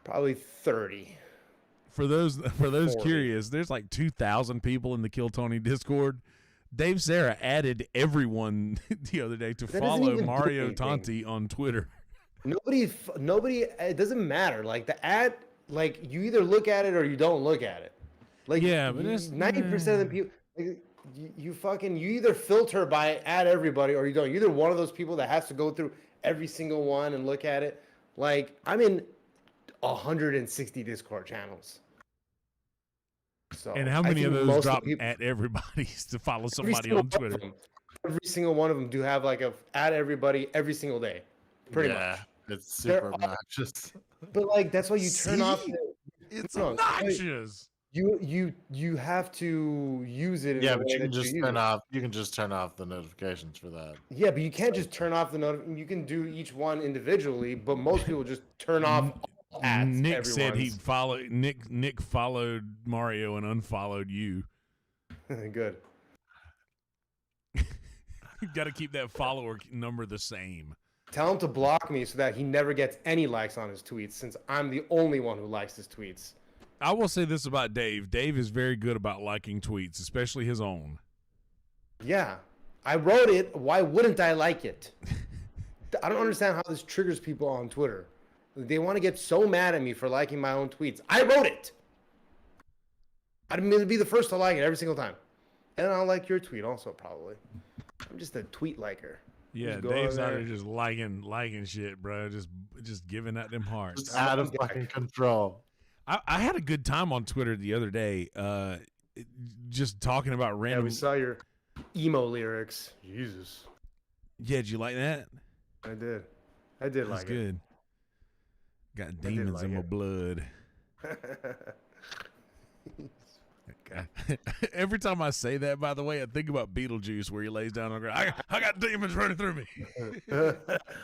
Probably 30. For those 40. Curious, there's like 2,000 people in the Kill Tony Discord. Dave Sarah added everyone the other day to follow Mario Tanti on Twitter. Nobody. It doesn't matter. Like the ad, like you either look at it or you don't look at it. Like yeah, but 90% of the people, like, you either filter by add everybody or you don't. You're either one of those people that has to go through every single one and look at it. Like I'm in 160 Discord channels. So and how many of those drop at everybody's to follow somebody on Twitter? Every single one of them do have like a add everybody every single day. Pretty much. It's super obnoxious. But like that's why you turn off. It's obnoxious. You have to use it. Yeah, but you can just turn off. You can just turn off the notifications for that. Yeah, but you can't just turn off the notification. You can do each one individually, but most people just turn off all ads. Nick said he followed. Nick followed Mario and unfollowed you. Good. You got to keep that follower number the same. Tell him to block me so that he never gets any likes on his tweets, since I'm the only one who likes his tweets. I will say this about Dave. Dave is very good about liking tweets, especially his own. Yeah. I wrote it. Why wouldn't I like it? I don't understand how this triggers people on Twitter. They want to get so mad at me for liking my own tweets. I wrote it. I'd be the first to like it every single time. And I'll like your tweet also, probably. I'm just a tweet liker. Yeah, Dave's out there just liking shit, bro. Just giving at them hearts. Just out of fucking control. I had a good time on Twitter the other day, just talking about random. Yeah, we saw your emo lyrics. Jesus. Yeah, did you like that? I did. I did That's like good. Got I did demons like in my it. blood. Okay. Every time I say that, by the way, I think about Beetlejuice where he lays down on the ground. I got demons running through me.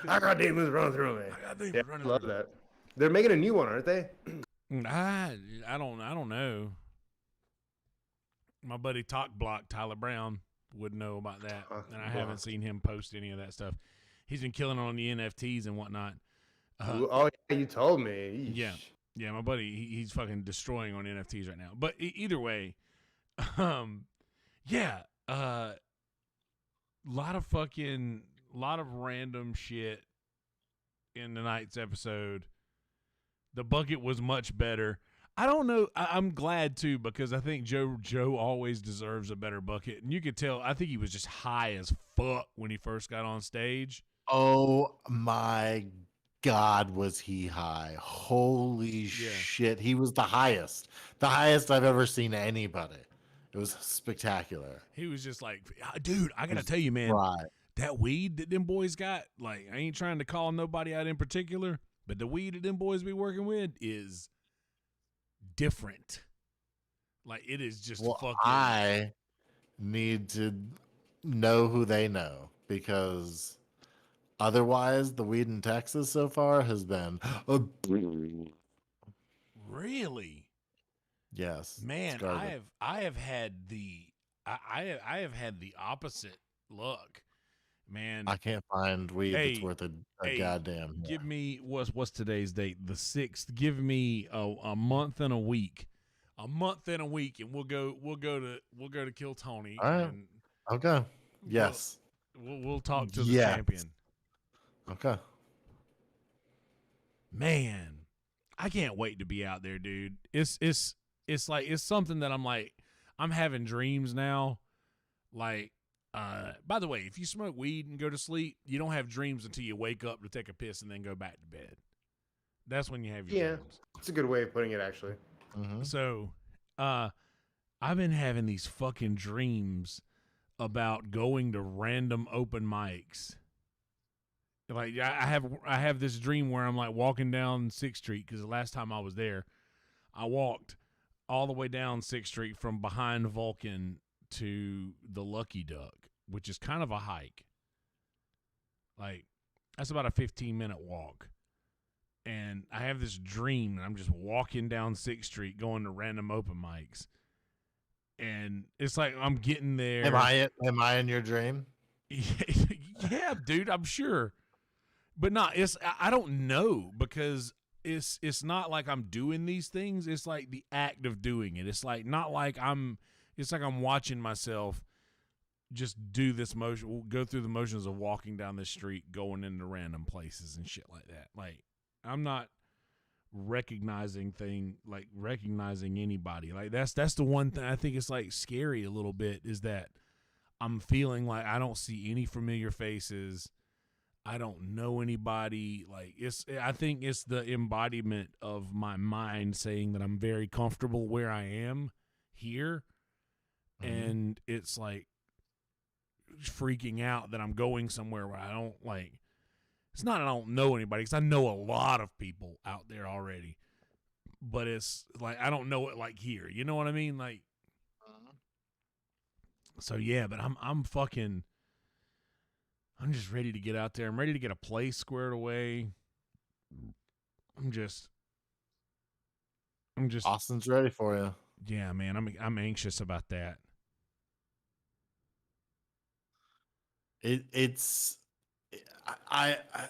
I got demons running through me. I got demons Yeah, running I love through me. that. They're making a new one, aren't they? I don't know. My buddy Talk Block Tyler Brown would know about that, and I haven't seen him post any of that stuff. He's been killing on the NFTs and whatnot. Oh yeah, you told me. Yeah, Eesh. yeah, my buddy, he's fucking destroying on NFTs right now. But either way, yeah, lot of random shit in tonight's episode. The bucket was much better. I don't know. I'm glad too because I think Joe always deserves a better bucket, and you could tell. I think he was just high as fuck when he first got on stage. Oh my God, was he high? Holy shit. He was the highest I've ever seen anybody. It was spectacular. He was just like, dude, I got to tell you, man, that weed that them boys got, like, I ain't trying to call nobody out in particular, but the weed that them boys be working with is different. Like, it is just fucking. I need to know who they know because otherwise, the weed in Texas so far has been really, yes, man. I have had the opposite look, man. I can't find weed that's worth a goddamn. Give me what's today's date? The 6th. Give me a month and a week. A month and a week, and we'll go to Kill Tony. All right. Okay. Yes. We'll talk to the champion. Okay. Man, I can't wait to be out there, dude. It's like it's something that I'm having dreams now. Like, by the way, if you smoke weed and go to sleep, you don't have dreams until you wake up to take a piss and then go back to bed. That's when you have your dreams. It's a good way of putting it, actually. Mm-hmm. So, I've been having these fucking dreams about going to random open mics. Like I have this dream where I'm like walking down 6th Street because the last time I was there, I walked all the way down 6th Street from behind Vulcan to the Lucky Duck, which is kind of a hike. Like that's about a 15-minute walk. And I have this dream that I'm just walking down 6th Street going to random open mics. And it's like I'm getting there. Am I in your dream? Yeah, dude, I'm sure. But I don't know because it's not like I'm doing these things. It's like the act of doing it. It's like not like it's like I'm watching myself just do this motion, go through the motions of walking down the street, going into random places and shit like that. Like I'm not recognizing anybody. Like that's the one thing I think it's like scary a little bit is that I'm feeling like I don't see any familiar faces. I don't know anybody. Like I think it's the embodiment of my mind saying that I'm very comfortable where I am here. Mm-hmm. And it's like freaking out that I'm going somewhere where I don't like, it's not, I don't know anybody because I know a lot of people out there already, but it's like, I don't know it like here, you know what I mean? Like, so yeah, but I'm just ready to get out there. I'm ready to get a place squared away. I'm just Austin's ready for you. Yeah, man. I'm anxious about that.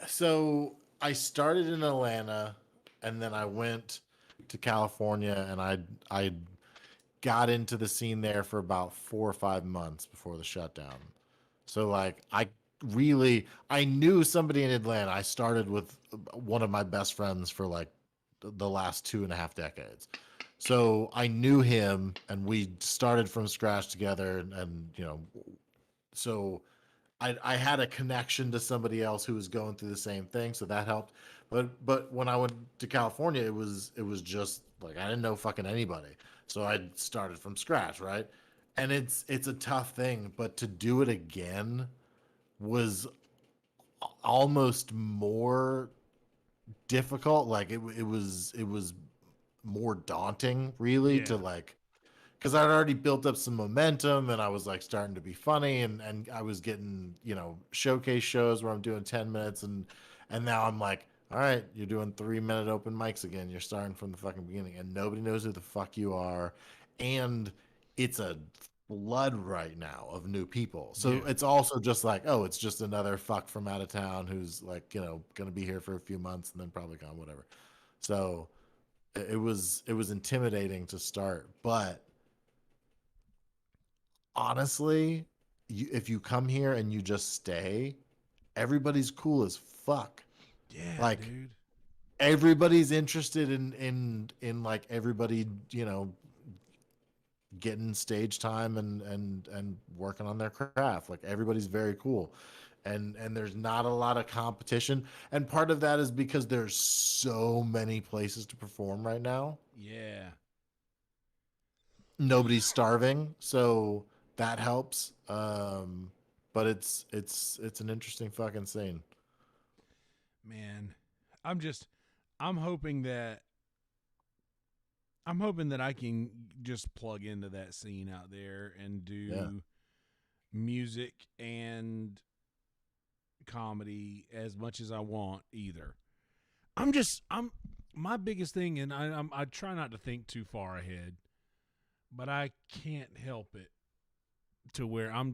So I started in Atlanta and then I went to California and I got into the scene there for about 4 or 5 months before the shutdown. So like I knew somebody in Atlanta. I started with one of my best friends for like the last 2.5 decades. So I knew him and we started from scratch together and you know, so I had a connection to somebody else who was going through the same thing. So that helped. But when I went to California, it was just like, I didn't know fucking anybody. So I started from scratch. Right. And it's a tough thing, but to do it again was almost more difficult. Like it was more daunting, really, to like, because I'd already built up some momentum and I was like starting to be funny, and I was getting, you know, showcase shows where I'm doing 10 minutes, and now I'm like, all right, you're doing 3-minute open mics again. You're starting from the fucking beginning, and nobody knows who the fuck you are, and it's a flood right now of new people. So it's also just like, oh, it's just another fuck from out of town who's like, you know, gonna be here for a few months and then probably gone, whatever. So it was intimidating to start, but honestly, if you come here and you just stay, everybody's cool as fuck. Yeah, like, dude. Everybody's interested in like everybody, you know, getting stage time and working on their craft. Like everybody's very cool. And there's not a lot of competition. And part of that is because there's so many places to perform right now. Yeah. Nobody's starving, so that helps. But it's an interesting fucking scene. Man, I'm hoping that I can just plug into that scene out there and do music and comedy as much as I want either. I'm my biggest thing, and I try not to think too far ahead, but I can't help it to where I'm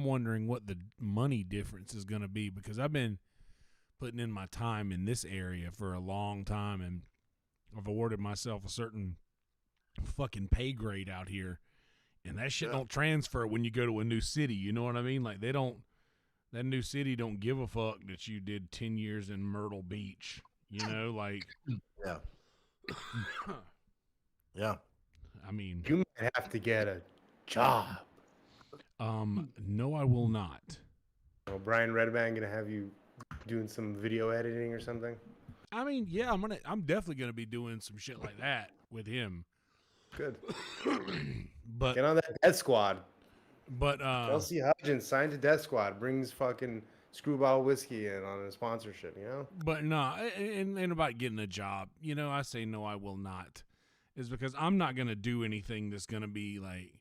wondering what the money difference is going to be, because I've been putting in my time in this area for a long time, and I've awarded myself a certain fucking pay grade out here, and that shit don't transfer when you go to a new city. You know what I mean? Like that new city don't give a fuck that you did 10 years in Myrtle Beach. You know, like yeah. Yeah. I mean, you might have to get a job. No, I will not. Oh, Brian Redband gonna have you doing some video editing or something? I mean, yeah, I'm definitely gonna be doing some shit like that with him. Good. But get on that Death Squad. But Chelsea Hudgens signed to Death Squad, brings fucking Screwball Whiskey in on a sponsorship, you know? But no, and about getting a job, you know, I say no, I will not, is because I'm not gonna do anything that's gonna be like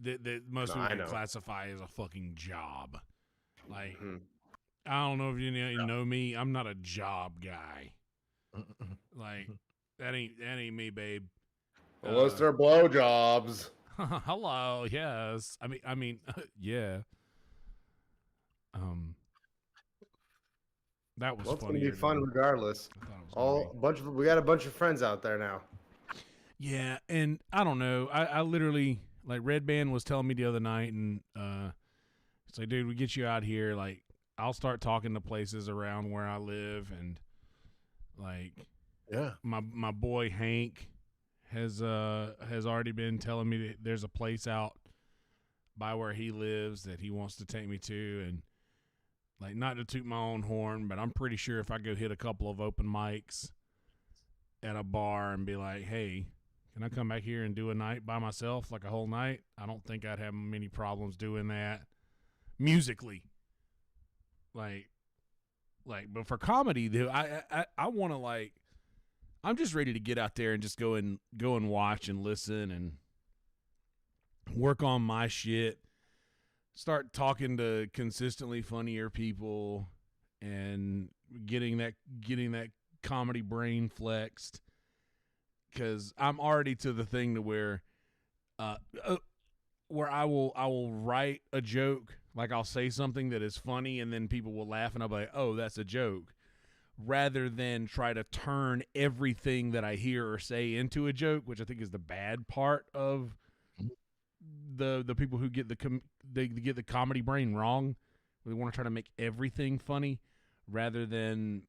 that most people can classify as a fucking job. Like, I don't know if you know me. I'm not a job guy. Like that ain't me, babe. Unless they're blowjobs. Hello, yes. I mean, yeah. That was well, it's funny. gonna be fun regardless. We got a bunch of friends out there now. Yeah, and I don't know. I literally, like, Red Band was telling me the other night, and it's like, dude, we get you out here. Like, I'll start talking to places around where I live, and like, my boy Hank has already been telling me that there's a place out by where he lives that he wants to take me to, and like, not to toot my own horn, but I'm pretty sure if I go hit a couple of open mics at a bar and be like, hey, can I come back here and do a night by myself, like a whole night? I don't think I'd have many problems doing that musically. Like, but for comedy, dude, I want to, like, I'm just ready to get out there and just go and watch and listen and work on my shit. Start talking to consistently funnier people and getting that comedy brain flexed. Because I'm already to the thing to where I will write a joke, like I'll say something that is funny and then people will laugh and I'll be like, oh, that's a joke, rather than try to turn everything that I hear or say into a joke, which I think is the bad part of the people who get they get the comedy brain wrong. They want to try to make everything funny rather than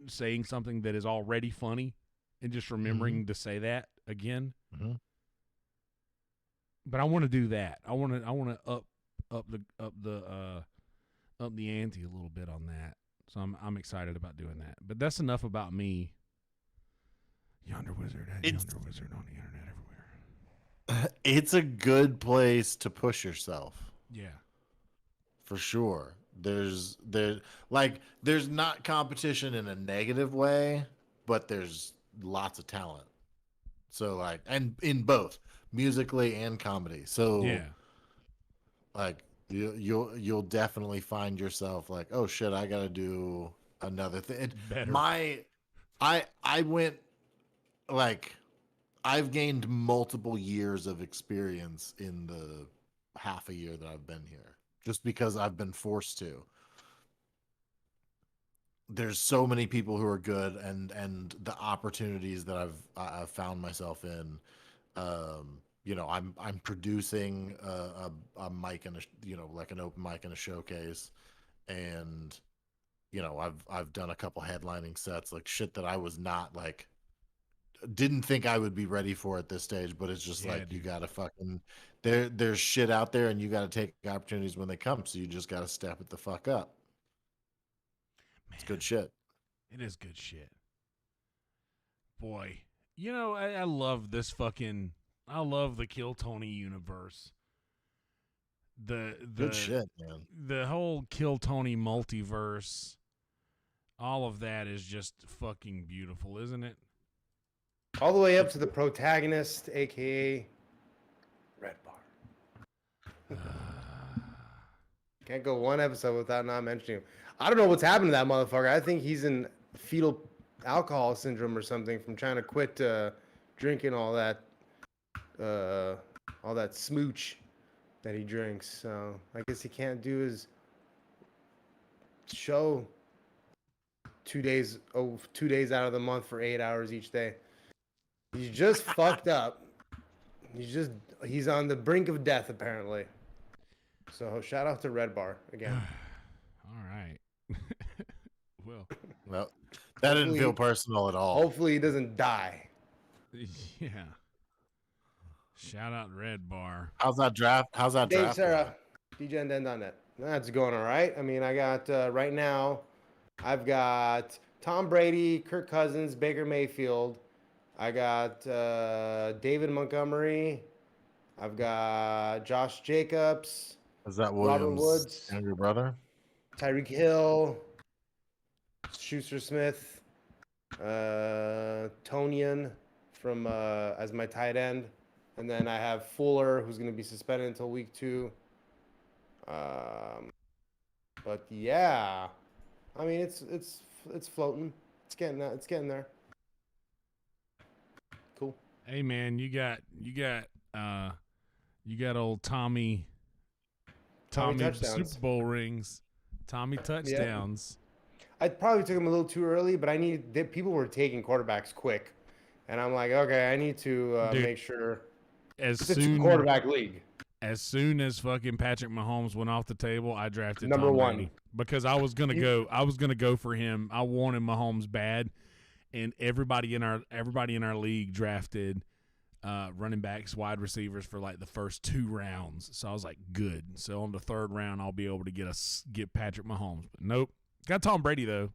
saying something that is already funny and just remembering to say that again. But I want to do that. I want to up the ante a little bit on that. So I'm excited about doing that. But that's enough about me. Yonder Wizard at Yonder Wizard on the internet everywhere. it's a good place to push yourself. Yeah. For sure. There's not competition in a negative way, but there's lots of talent. So like, and in both musically and comedy. So yeah, like you'll definitely find yourself like, oh shit, I got to do another thing. better. I went like, I've gained multiple years of experience in the half a year that I've been here, just because I've been forced to. There's so many people who are good, and the opportunities that I've found myself in. You know, I'm producing a mic and like an open mic and a showcase, and you know, I've done a couple headlining sets, like shit that I was not like, didn't think I would be ready for at this stage, but it's just like, you gotta fucking, there's shit out there, and you gotta take opportunities when they come, so you just gotta step it the fuck up. It's good shit. It is good shit. Boy, you know, I love this fucking, I love the Kill Tony universe. The good shit, man. The whole Kill Tony multiverse, all of that is just fucking beautiful, isn't it? All the way up to the protagonist, aka Red Bar. Can't go one episode without not mentioning him. I don't know what's happened to that motherfucker. I think he's in fetal alcohol syndrome or something from trying to quit drinking all that smooch that he drinks. So I guess he can't do his show 2 days out of the month for 8 hours each day. He's just fucked up. He's on the brink of death apparently. So shout out to Red Bar again. All right. Well, that didn't feel personal at all. Hopefully he doesn't die. Yeah. Shout out Red Bar. How's that draft? Dave Sarah, DJNDen.net. That's going all right. I mean, I got right now, I've got Tom Brady, Kirk Cousins, Baker Mayfield. I got David Montgomery. I've got Josh Jacobs. Is that Robert Woods, younger brother? Tyreek Hill, Schuster Smith, Tonian from as my tight end, and then I have Fuller, who's going to be suspended until week 2. But yeah, I mean it's floating. It's getting there. Cool. Hey man, you got old Tommy touchdowns. Super Bowl rings. Tommy touchdowns. Yeah. I probably took him a little too early, but people were taking quarterbacks quick, and I'm like, okay, I need to make sure. It's a 2-quarterback league. As soon as fucking Patrick Mahomes went off the table, I drafted number Tom 1 Brady because I was gonna go for him. I wanted Mahomes bad, and everybody in our league drafted running backs, wide receivers for like the first 2 rounds. So I was like, good. So on the 3rd round, I'll be able to get Patrick Mahomes. But nope, got Tom Brady though.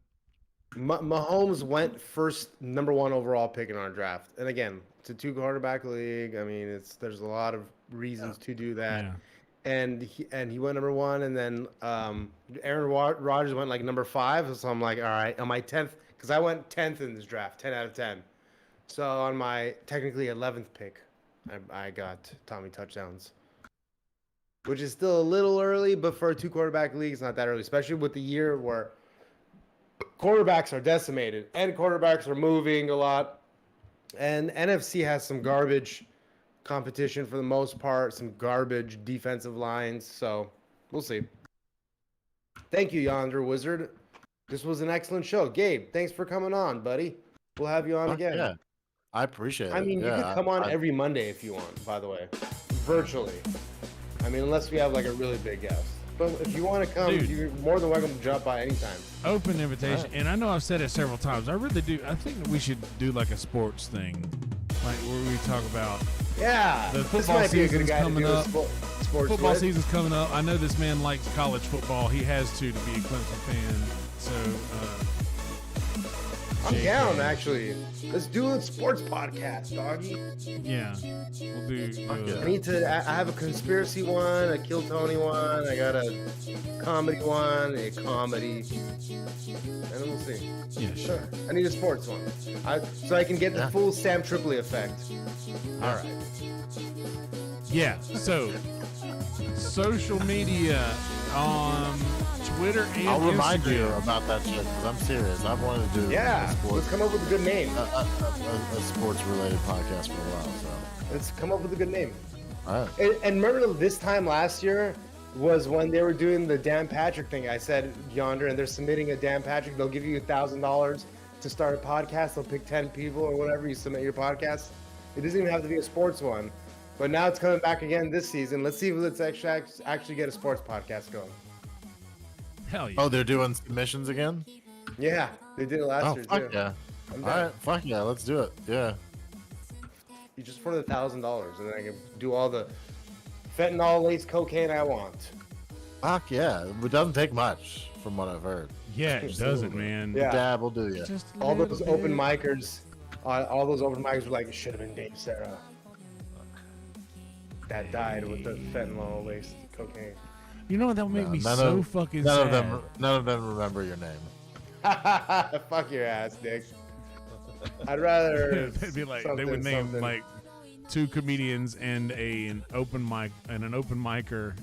Mahomes went first, number 1 overall pick in our draft, and again, it's a 2-quarterback league. I mean, there's a lot of reasons to do that. Yeah. And he went number 1, and then Aaron Rodgers went like number 5. So I'm like, all right, on my 10th, because I went 10th in this draft, 10 out of 10. So on my technically 11th pick, I got Tommy touchdowns, which is still a little early, but for a 2-quarterback league, it's not that early, especially with the year where quarterbacks are decimated and quarterbacks are moving a lot. And NFC has some garbage competition for the most part, some garbage defensive lines. So we'll see. Thank you, Yonder Wizard. This was an excellent show. Gabe, thanks for coming on, buddy. We'll have you on again. Yeah, I appreciate it. I mean, you could come on every Monday if you want, by the way, virtually. I mean, unless we have like a really big guest. But if you want to come, you're more than welcome to drop by anytime. Open invitation. Right. And I know I've said it several times. I really do. I think that we should do like a sports thing, like where we talk about. Yeah, the football season's coming up. Football season's coming up. I know this man likes college football. He has to be a Clemson fan. So I'm down, actually. Let's do a sports podcast, doggy. Yeah, we'll do. I need to. I have a conspiracy one, a Kill Tony one. I got a comedy one, a comedy, and then we'll see. Yeah, sure. I need a sports one, so I can get the full Sam Tripoli effect. All right. Yeah. So, social media on Twitter and I'll remind Instagram. you about that shit because I'm serious. I've wanted to do Yeah, a sports, let's come up with a good name. a sports-related podcast for a while. So Let's come up with a good name. all right. And remember this time last year was when they were doing the Dan Patrick thing. I said Yonder, and they're submitting a Dan Patrick. They'll give you $1,000 to start a podcast. They'll pick 10 people or whatever. You submit your podcast. It doesn't even have to be a sports one. But now it's coming back again this season. Let's see if let's actually get a sports podcast going. Hell yeah. Oh, they're doing submissions again? Yeah, they did it last year fuck too. yeah. I'm All down. right, fuck yeah, let's do it. Yeah. You just for the $1,000, and then I can do all the fentanyl laced cocaine I want. Fuck yeah. It doesn't take much from what I've heard. Yeah, it doesn't, man. Yeah. Dab will do you. Just a All little those open bit. micers, all those open micers were like, it should have been Dave Sarah. That died with the fentanyl laced cocaine. You know what? That would make No, me none so of- fucking None sad. of them remember your name. Fuck your ass, Dick. I'd rather. They'd be like, they something, would name something. like 2 comedians and an open mic and an open micer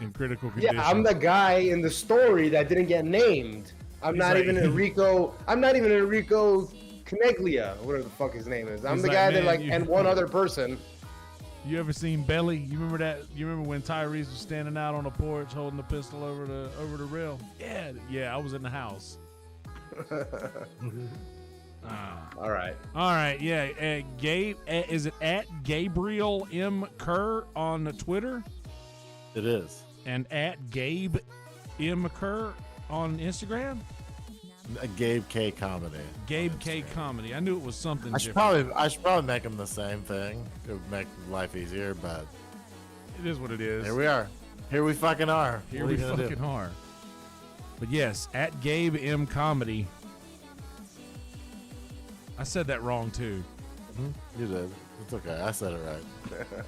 in critical condition. Yeah, I'm the guy in the story that didn't get named. I'm He's not like- even Enrico. I'm not even Enrico Caneglia, whatever the fuck his name is. I'm He's the like, guy "Man, that like, you- and one other person. You ever seen Belly? You remember that? You remember when Tyrese was standing out on the porch holding the pistol over the rail? Yeah, I was in the house. All right. All right, yeah. Gabe, is it at Gabriel M. Kerr on Twitter It is. and at Gabe M. Kerr on Instagram? A Gabe K comedy. Gabe K Comedy. I knew it was something I should different. probably make them the same thing. It would make life easier, but It is what it is. here we are. Here we fucking are. Here What are we you gonna do? fucking are. But yes, at Gabe M Comedy. I said that wrong too. You did. It's okay. I said it right.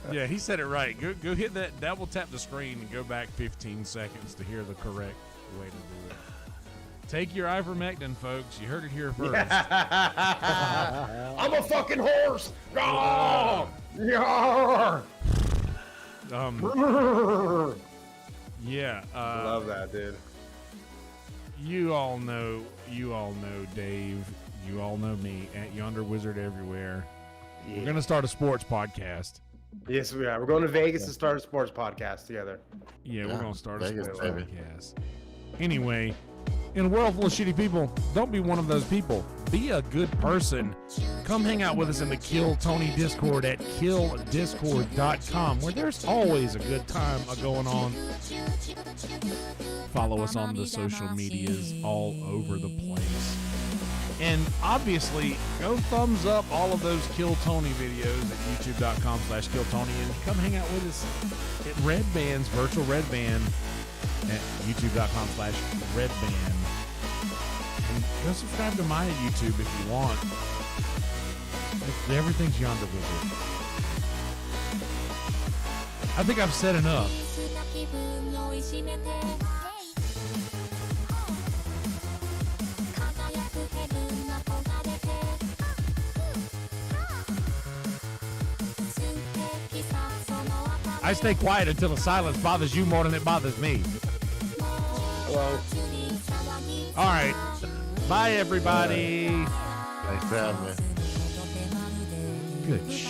Yeah, he said it right. Go hit that. That will tap the screen and go back 15 seconds to hear the correct way to do it. Take your ivermectin, folks. You heard it here first. I'm a fucking horse. Yarr! Yarr! Yeah. Love that, dude. You all know Dave. You all know me at Yonder Wizard everywhere. We're gonna start a sports podcast. Yes, we are. We're going to Vegas to start a sports podcast together. Yeah, we're Yeah, gonna start a Vegas, sports baby. podcast. Anyway, in a world full of shitty people, don't be one of those people. Be a good person. Come hang out with us in the Kill Tony Discord at killdiscord.com, where there's always a good time going on. Follow us on the social medias all over the place. And obviously, go thumbs up all of those Kill Tony videos at youtube.com/KillTony and come hang out with us at Red Band's Virtual Red Band at youtube.com/redband. And go subscribe to my YouTube if you want. Everything's Yonder Wizard. I think I've said enough. I stay quiet until the silence bothers you more than it bothers me. Hello. All right. Bye, everybody. Thanks for having me. Good shit.